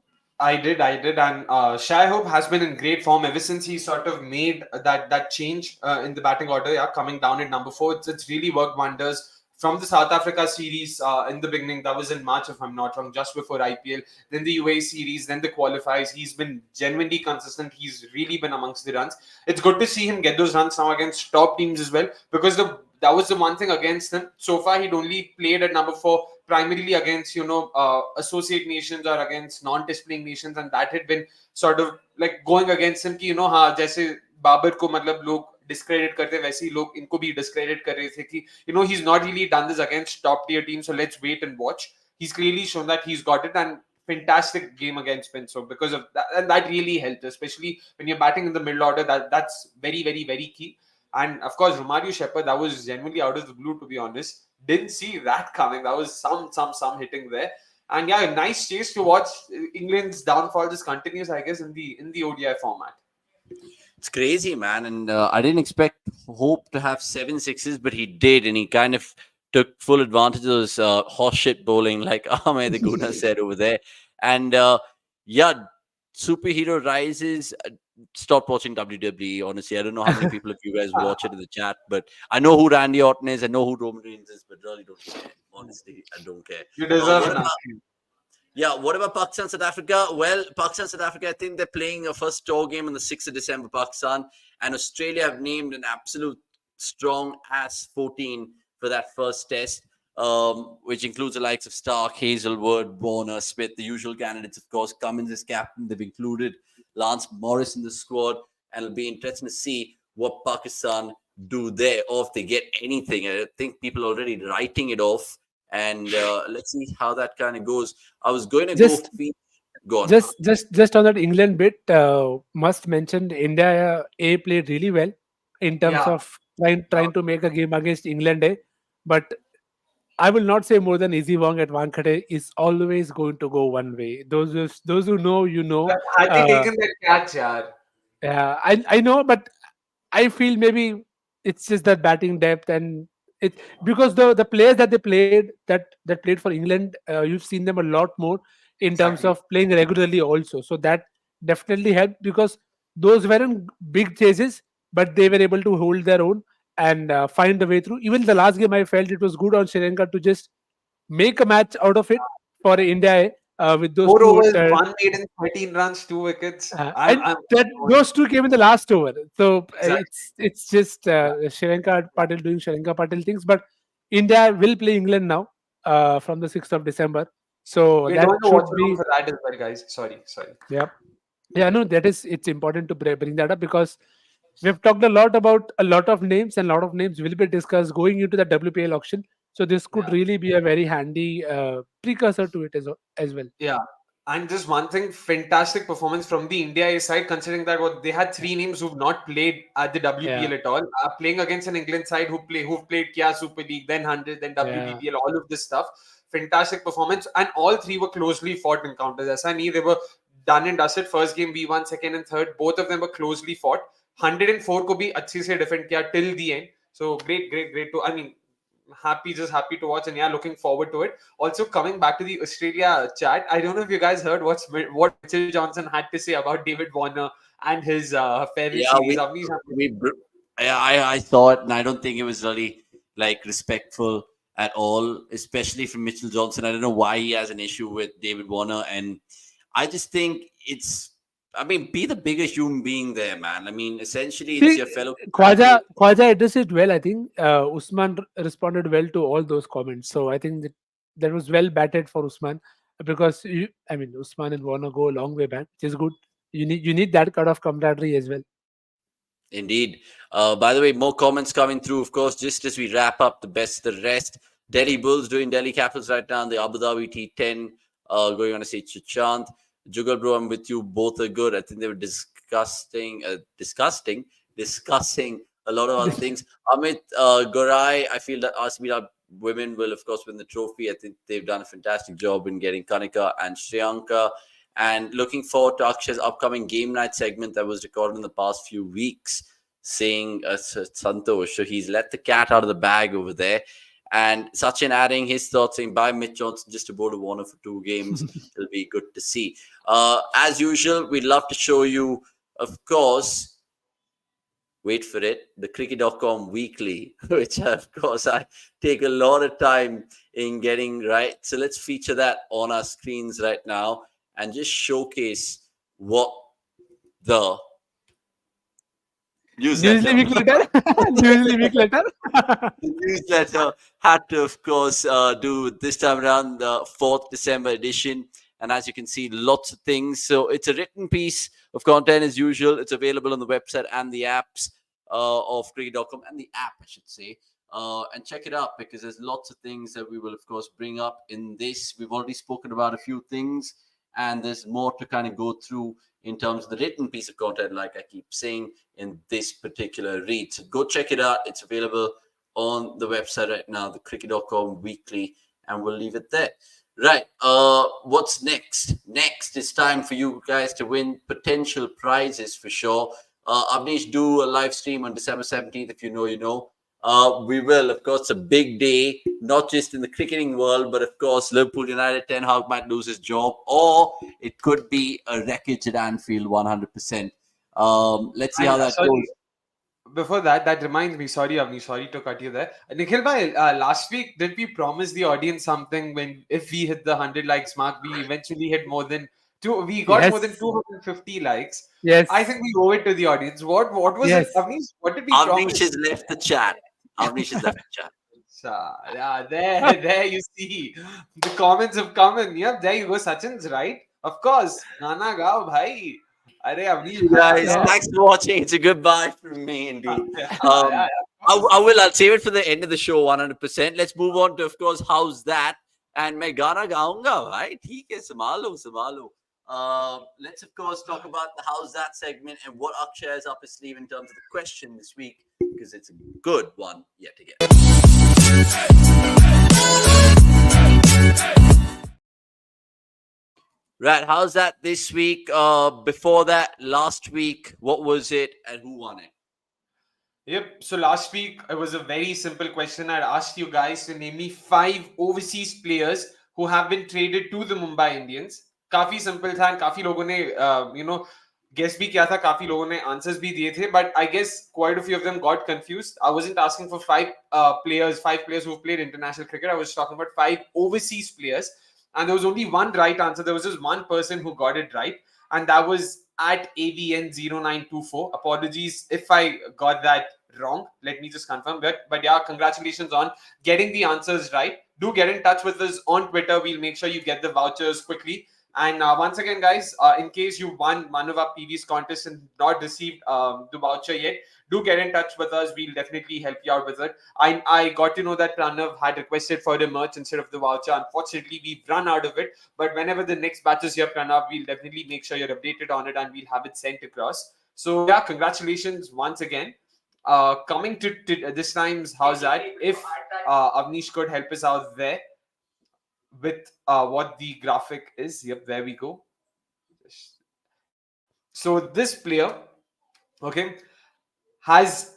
I did, and Shai Hope has been in great form ever since he sort of made that change in the batting order. Yeah, coming down at number 4, it's really worked wonders. From the South Africa series in the beginning, that was in March, if I'm not wrong, just before IPL. Then the UAE series, then the qualifiers. He's been genuinely consistent. He's really been amongst the runs. It's good to see him get those runs now against top teams as well, because that was the one thing against him. So far, he'd only played at number 4 primarily against associate nations or against non-displaying nations, and that had been sort of like going against him कि हाँ जैसे बाबर को मतलब लोग discredit करते वैसे ही लोग इनको भी discredit कर रहे थे कि he's not really done this against top tier teams, so let's wait and watch. He's clearly shown that he's got it, and fantastic game against Pinso because of that, and that really helped, especially when you're batting in the middle order. That's very very very key. And of course, Romario Shepherd, that was genuinely out of the blue, to be honest. Didn't see that coming. That was some hitting there. And yeah, nice chase to watch. England's downfall just continues, I guess, in the ODI format.
It's crazy, man. And I didn't expect Hope to have 7 sixes, but he did. And he kind of took full advantage of those horse shit bowling, like Ahmed the Guna said over there. And yeah, superhero rises. Stop watching WWE, honestly. I don't know how many people of you guys watch it in the chat, but I know who Randy Orton is. I know who Roman Reigns is, but really don't care. Honestly, I don't care.
You deserve
What
an
about
asking.
yeah, what about Pakistan, South Africa? Well, Pakistan, South Africa, I think they're playing a first tour game on the 6th of December, Pakistan. And Australia have named an absolute strong ass 14 for that first test, which includes the likes of Stark, Hazelwood, Warner, Smith, the usual candidates, of course. Cummins is captain. They've included Lance Morris in the squad. And it'll be interesting to see what Pakistan do there, or if they get anything. I think people are already writing it off. And let's see how that kind of goes. I was going to go
Just
feed. Go on.
just on that England bit, must mention India A played really well in terms
Yeah.
of trying to make a game against England A, but I will not say more than Easy Wong at Wankhede is always going to go one way. Those who know, you know.
Had they
Uh,
taken that catch, yaar?
yeah, I know, but I feel maybe it's just that batting depth, and it because the players that they played that played for England, you've seen them a lot more in terms
Exactly.
of playing regularly also. So that definitely helped, because those weren't big chases, but they were able to hold their own and find the way through. Even the last game, I felt it was good on Sri Lanka to just make a match out of it for India with those
4 overs,
two.
one maiden, 13 runs, 2 wickets.
And
I'm
that those two came in the last over. So
exactly.
it's just Sri Lanka Patel doing Sri Lanka Patel things. But India will play England now from the 6th of December. So
We
that
don't know what's
should
wrong
be,
for that as well, guys. Sorry.
yeah. Yeah, no, that is, it's important to bring that up, because We've talked a lot about a lot of names, and a lot of names will be discussed going into the WPL auction. So this could
Yeah.
really be a very handy precursor to it as well.
Yeah. And just one thing, fantastic performance from the India A side, considering that what they had
Yeah.
three names who've not played at the
Yeah.
WPL at all, playing against an England side who've played Kia Super League, then 100, then
Yeah.
WBPL, all of this stuff. Fantastic performance, and all three were closely fought encounters. As I need, they were done and dusted. First game we won, second and third, both of them were closely fought. 104 को भी अच्छे से defend किया till the end. So great to. I mean, just happy to watch, and yeah, looking forward to it. Also, coming back to the Australia chat, I don't know if you guys heard what Mitchell Johnson had to say about David Warner and his farewell
Yeah,
series. Avnish,
we I saw it, and I don't think it was really like respectful at all, especially from Mitchell Johnson. I don't know why he has an issue with David Warner, and I just think it's. I mean, be the bigger human being there, man. I mean, essentially, it's
See,
your fellow compatriot.
Khwaja addressed it well. I think Usman responded well to all those comments. So I think that was well batted for Usman because I mean Usman and Warner go a long way back, which is good. You need that kind of camaraderie as well.
Indeed. By the way, more comments coming through, of course, just as we wrap up the best of the rest. Delhi Bulls doing Delhi Capitals right now, the Abu Dhabi T10 going on to say Chant. Jugal, bro, I'm with you. Both are good. I think they were discussing a lot of other things. Amit Gorai, I feel that RCB women will, of course, win the trophy. I think they've done a fantastic job in getting Kanika and Shriyanka. And looking forward to Akshay's upcoming game night segment that was recorded in the past few weeks, saying Santosh. So he's let the cat out of the bag over there. And Sachin adding his thoughts, saying, bye, Mitch Johnson, just to bowl to Warner for 2 games. It'll be good to see. As usual, we'd love to show you, of course, wait for it, the cricket.com weekly, which of course I take a lot of time in getting right. So let's feature that on our screens right now and just showcase what the
Newsly
newsletter
week later. Newsly week later.
the newsletter had to, of course, do this time around the 4th December edition. And as you can see, lots of things. So it's a written piece of content as usual. It's available on the website and the apps of cricket.com and the app, I should say. And check it out because there's lots of things that we will, of course, bring up in this. We've already spoken about a few things, and there's more to kind of go through in terms of the written piece of content, like I keep saying in this particular read. So go check it out. It's available on the website right now, the cricket.com weekly, and we'll leave it there. Right. What's next? Next is time for you guys to win potential prizes for sure. Avnish, do a live stream on December 17th. If you know, you know. We will, of course, a big day, not just in the cricketing world, but of course, Liverpool United, Ten Hag might lose his job, or it could be a wreckage at Anfield 100%. Let's see how
and
that
sorry,
goes.
before that reminds me, sorry, Avni, sorry to cut you there. Nikhil bhai, last week, did we promise the audience something when if we hit the 100 likes mark, we eventually hit more than we got more than
Yes.
250 likes. I
Yes.
think we owe it to the audience. What was it,
Yes.
Avni? What did we
Avnish
promise?
has left the chat. Avnish has left the chat.
Yeah, there you see. The comments have come in. Yep, there you go. Sachin's right. Of course. Nana Gao bhai. Are Avnish bhai aa
Guys,
jao.
Yeah.
thanks for watching. It's a goodbye from me, indeed.
Yeah, of course.
I'll save it for the end of the show 100%. Let's move on to, of course, how's that? And मैं गाना गाऊंगा भाई ठीक है संभालो संभालो. Let's of course talk about the how's that segment and what Akshay has up his sleeve in terms of the question this week because it's a good one yet again. Right, how's that this week? Before that, last week, what was it and who won it?
Yep. So last week it was a very simple question. I asked you guys to name me 5 overseas players who have been traded to the Mumbai Indians. काफी simple था and काफी लोगों ने guess भी किया था, काफी लोगों ने answers भी दिए थे, but I guess quite a few of them got confused. I wasn't asking for 5 players who've played international cricket. I was talking about 5 overseas players, and there was only one right answer. There was just one person who got it right, and that was at AVN0924. Apologies if I got that wrong. Let me just confirm. But yeah, congratulations on getting the answers right. Do get in touch with us on Twitter. We'll make sure you get the vouchers quickly. And once again, guys, in case you won one of our PV's contests and not received the voucher yet, do get in touch with us. We'll definitely help you out with it. I got to know that Pranav had requested for the merch instead of the voucher. Unfortunately, we've run out of it. But whenever the next batch is here, Pranav, we'll definitely make sure you're updated on it and we'll have it sent across. So yeah, congratulations once again. Coming to this time's Howzzat, if Avnish could help us out there with what the graphic is. Yep, there we go. So this player, okay, has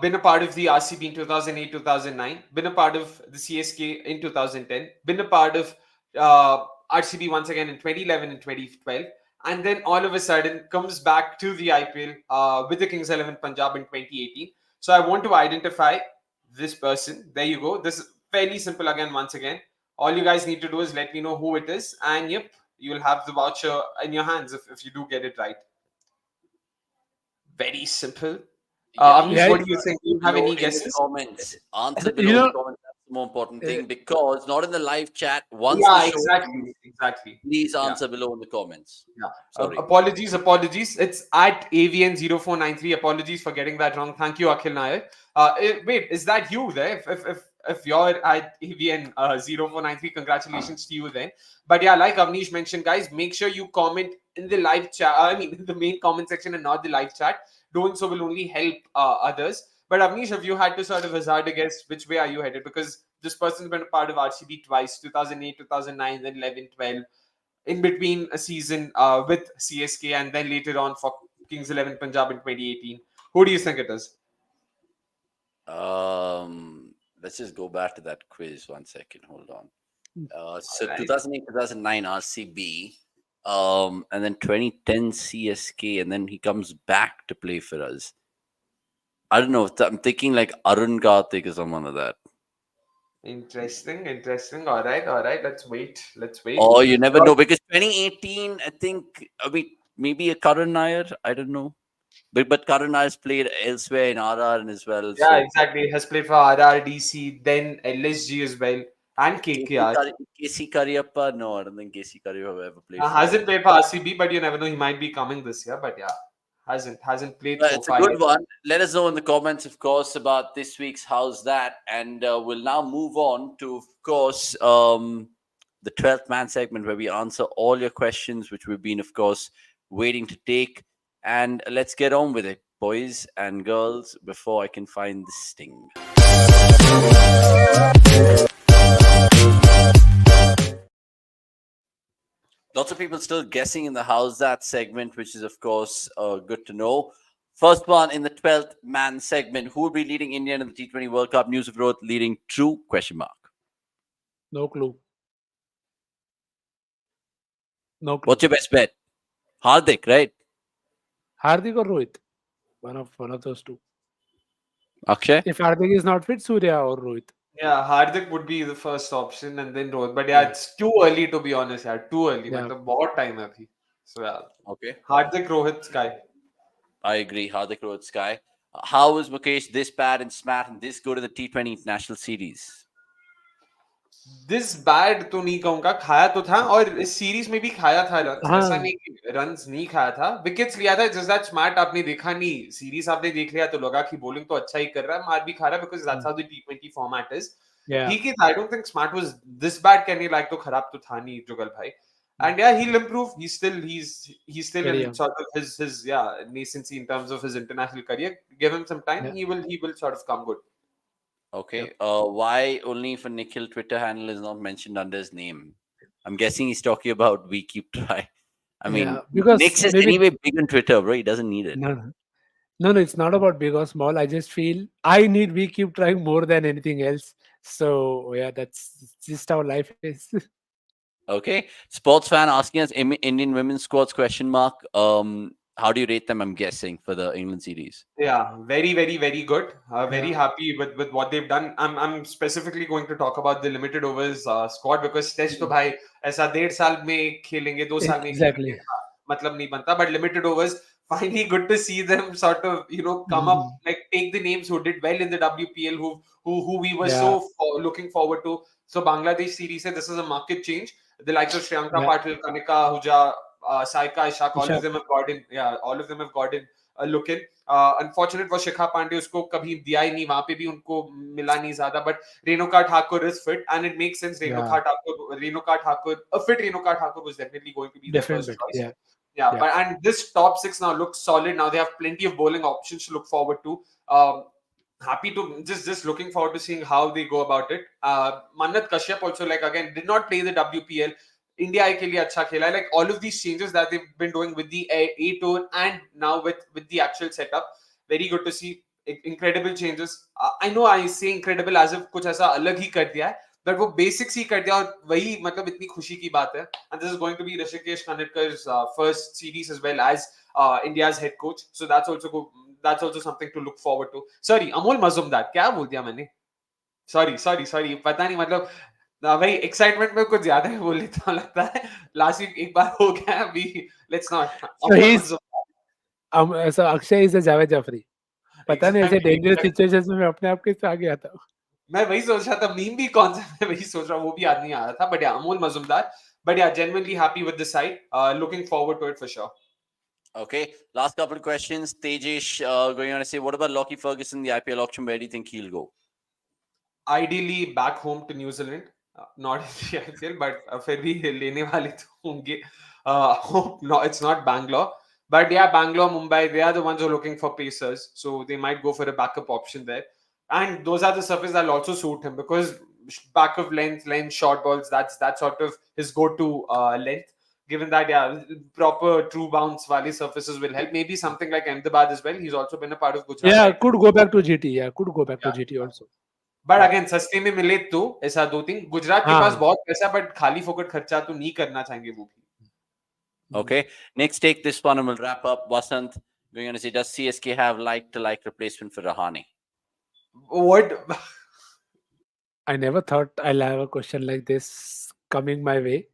been a part of the RCB in 2008, 2009, been a part of the CSK in 2010, been a part of RCB once again in 2011 and 2012, and then all of a sudden comes back to the IPL with the Kings 11 Punjab in 2018. So I want to identify this person. There you go. This is fairly simple again, once again. All you guys need to do is let me know who it is, and yep, you'll have the voucher in your hands if you do get it right. Very simple.
Yeah,
Avnish,
Yeah,
what do you think? Do you have
below
any
in the
guesses?
comments. Answer
you
below in the
know,
comments. That's the more important
uh,
thing, because not in the live chat. Once the
Yeah,
show ends,
exactly. Exactly.
please
Yeah.
answer below in the comments.
Yeah.
Sorry.
Apologies. It's at AVN0493. Apologies for getting that wrong. Thank you, Akhil Nair. Wait, is that you there? If you're at AVN 0493, congratulations to you then. But yeah, like Avnish mentioned, guys, make sure you comment in the live chat. I mean, in the main comment section and not the live chat. Doing so will only help others. But Avnish, if you had to sort of hazard a guess, which way are you headed? Because this person's been a part of RCB twice, 2008, 2009, then 11, 12, in between a season with CSK, and then later on for Kings 11 Punjab in 2018. Who do you think it is?
Let's just go back to that quiz 1 second. Hold on. So
Right.
2008, 2009 RCB, and then 2010 CSK, and then he comes back to play for us. I don't know. I'm thinking like Arun Karthik or someone like that.
Interesting. All right. Let's wait.
Or you never
Uh,
know, because 2018, I think, I mean, maybe a Karan Nair. I don't know. But Karan Nair's played elsewhere in RR and as well.
yeah,
So
exactly. Has played for RRDC, then LSG as well, and KKR.
KC Kariappa, no, I don't think KC Kariappa ever played for
Hasn't
us.
played for RCB, but you never know. He might be coming this year. But yeah, hasn't played
But
so
it's a
far yet.
good one. Let us know in the comments, of course, about this week's How's That. And we'll now move on to, of course, the 12th man segment, where we answer all your questions, which we've been, of course, waiting to take. And let's get on with it, boys and girls, before I can find the sting. Lots of people still guessing in the How's That segment, which is, of course, good to know. First one in the 12th man segment. Who will be leading India in the T20 World Cup? News of growth leading true? Question mark.
no clue. No clue.
What's your best bet? Hardik, right?
Hardik or Rohit? One of those two.
Akshay?
If Hardik is not fit, Surya or Rohit.
Yeah, Hardik would be the first option, and then Rohit. But yeah,
Yeah.
it's too early to be honest. Yeah, too early.
Yeah.
मतलब बहुत time है अभी. So yeah,
Okay.
Hardik, Rohit, Sky.
I agree. Hardik Rohit Sky. How is Mukesh this bad and smart and this good in the T20 International Series?
This bad तो नहीं कहूंगा, खाया तो था, और इस सीरीज में भी खाया था रन्स. ऐसा
हाँ.
नहीं कि रन्स नहीं खाया था, विकेट्स लिया था. जस्ट दैट स्मार्ट आपने देखा नहीं, सीरीज आपने देख लिया तो लगा कि बॉलिंग तो अच्छा ही कर रहा है, मार भी खा रहा है, because that's how the T20 format is.
Yeah.
ठीक है, I don't think smart was this bad. कहने लायक तो खराब तो था नहीं जुगल भाई. And yeah, he'll improve. He's still in
Career.
sort of his nascency in terms of his international career. Give him some time,
Yeah.
he will sort of come good.
Okay. Why only for Nikhil Twitter handle is not mentioned under his name? I'm guessing he's talking about We Keep Try. I mean,
Yeah, because
Nick's is
maybe
anyway big on Twitter, bro. He doesn't need it.
no, it's not about big or small. I just feel I need we keep trying more than anything else. So yeah, that's just how life is.
Okay. Sports fan asking us Indian women's squads question mark. How do you rate them? I'm guessing for the England series.
Yeah, very good. Very
Yeah.
happy with what they've done. I'm specifically going to talk about the limited overs squad, because test तो भाई ऐसा 1.5 साल में खेलेंगे, 2 साल में
Exactly.
खेलेंगे, मतलब नहीं बनता. But limited overs, finally good to see them sort of come up,
Mhm.
like take the names who did well in the WPL, who we were
Yeah,
looking forward to. So Bangladesh series said this is a market change. The likes of Shriyanka
yeah.
Patil, Kanika Ahuja, Saika Ishaq, all of
Ishak.
them have gotten, all of them have gotten a look in. Unfortunate for Shikha Pandey, उसको कभी दिया ही नहीं, वहां पे भी उनको मिला नहीं ज्यादा. But Renuka Thakur is fit, and it makes sense.
Yeah,
Renuka Thakur, a fit Renuka Thakur was definitely going to be their
different
first
bit.
choice.
Yeah,
Yeah,
yeah.
but and this top six now looks solid. Now they have plenty of bowling options to look forward to. Happy to just looking forward to seeing how they go about it. Mannat Kashyap also, like, again, did not play the WPL. India ke liye acha khela. Like all of these changes that they've been doing with the A tour and now with the actual setup, very good to see. Incredible changes. I know I say incredible as if कुछ ऐसा अलग ही कर दिया है, but वो basics ही कर दिया, और वही मतलब इतनी खुशी की बात है. And this is going to be Rishikesh Kanatkar's first series as well as India's head coach. So that's also something to look forward to. Sorry, Amol Mazumdar, क्या बोल दिया मैंने? Sorry, पता नहीं, मतलब भाई एक्साइटमेंट में कुछ ज्यादा ही बोल लेता हूँ लगता है. लास्ट वीक एक बार हो गया, अभी let's not.
So
Amol
he's
Majumdar.
so Akshay is a Javed Jafri. पता नहीं ऐसे डेंजरस
एग्जैक्टली.
सिचुएशंस में मैं अपने आप कैसे आ गया था.
मैं वही सोच रहा था, मीम भी कौन सा, मैं वही सोच रहा हूँ, वो भी याद नहीं आ रहा था. बट या अमोल मजूमदार. बट या genuinely happy with the side. Looking forward to it for sure.
Okay, last couple of questions. Tejish going on to say, what about Lockie Ferguson in the IPL auction? Where do you think he'll go?
Ideally back home to New Zealand, not in the IPL, but फिर भी लेने वाले तो होंगे. Hope no, it's not Bangalore, but yeah, Bangalore, Mumbai, they are the ones who are looking for pacers, so they might go for a backup option there. And those are the surfaces that'll also suit him, because back of length, short balls, that's sort of his go-to length. Given that, yeah, proper true bounce wali surfaces will help. Maybe something like Ahmedabad as well. He's also been a part of Gujarat
Yeah,
Titans.
could go back to GT. Yeah, could go back to
Yeah.
GT also.
But
Yeah.
Again सस्ते में मिले तो ऐसा दो thing. Gujarat के पास
हाँ.
बहुत पैसा, बट खाली फोकट खर्चा तो नहीं करना चाहेंगे वो भी.
Okay, next take this one and we'll wrap up. Vasant going on to say, does CSK have like replacement for Rahane?
What?
I never thought I'll have a question like this coming my way.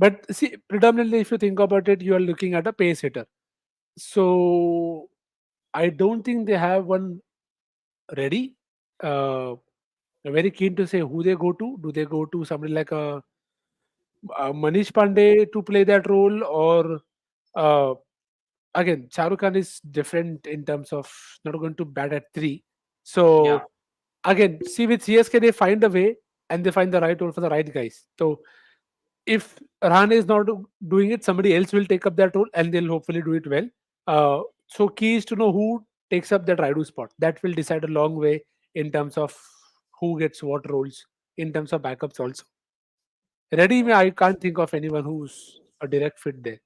But see, predominantly, if you think about it, you are looking at a pace hitter. So I don't think they have one ready. I'm very keen to say who they go to. Do they go to somebody like a Manish Pandey to play that role, or uh, again, Shah Rukh Khan is different in terms of not going to bat at three.
Yeah.
So again, see with CSK they find a way and they find the right role for the right guys. So if Rahane is not doing it, somebody else will take up that role and they'll hopefully do it well. So key is to know who takes up that Raidu spot. That will decide a long way in terms of who gets what roles in terms of backups also. Ready, I can't think of anyone who's a direct fit there.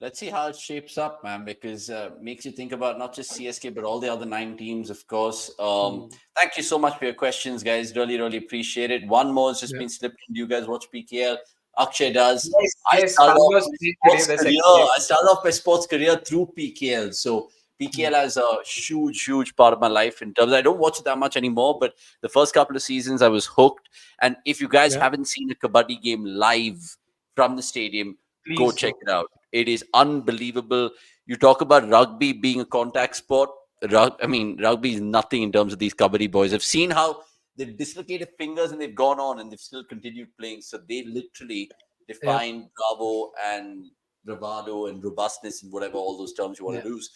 Let's see how it shapes up, man, because makes you think about not just CSK, but all the other 9 teams, of course.
Hmm.
Thank you so much for your questions, guys. Really appreciate it. One more has just
Yeah.
been slipped in. Do you guys watch PKL? Akshay does. I
Yes,
started off
Bangalore's
my
playing today,
sports
the
career.
second game.
I started off my sports career through PKL. So
Hmm.
PKL has a huge part of my life in terms. I don't watch it that much anymore, but the first couple of seasons I was hooked. And if you guys
Yeah.
haven't seen a kabaddi game live from the stadium, go
Please
check
do.
it out. It is unbelievable. You talk about rugby being a contact sport. Rugby is nothing in terms of these kabaddi boys. I've seen how they've dislocated fingers and they've gone on and they've still continued playing. So they literally
Yeah.
define bravo and bravado and robustness and whatever all those terms you want
Yeah.
to use.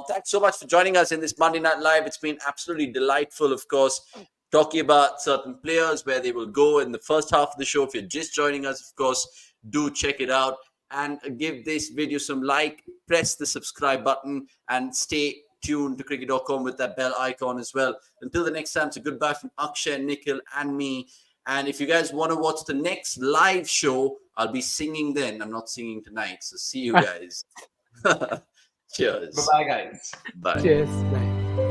Thanks so much for joining us in this Monday Night Live. It's been absolutely delightful, of course, talking about certain players, where they will go in the first half of the show. If you're just joining us, of course, do check it out and give this video some like, press the subscribe button, and stay tuned to cricket.com with that bell icon as well. Until the next time, so goodbye from Akshay, Nikhil, and me. And if you guys want to watch the next live show, I'll be singing then. I'm not singing tonight. So see you guys.
Bye
Cheers.
bye, guys.
Bye.
Cheers. Bye.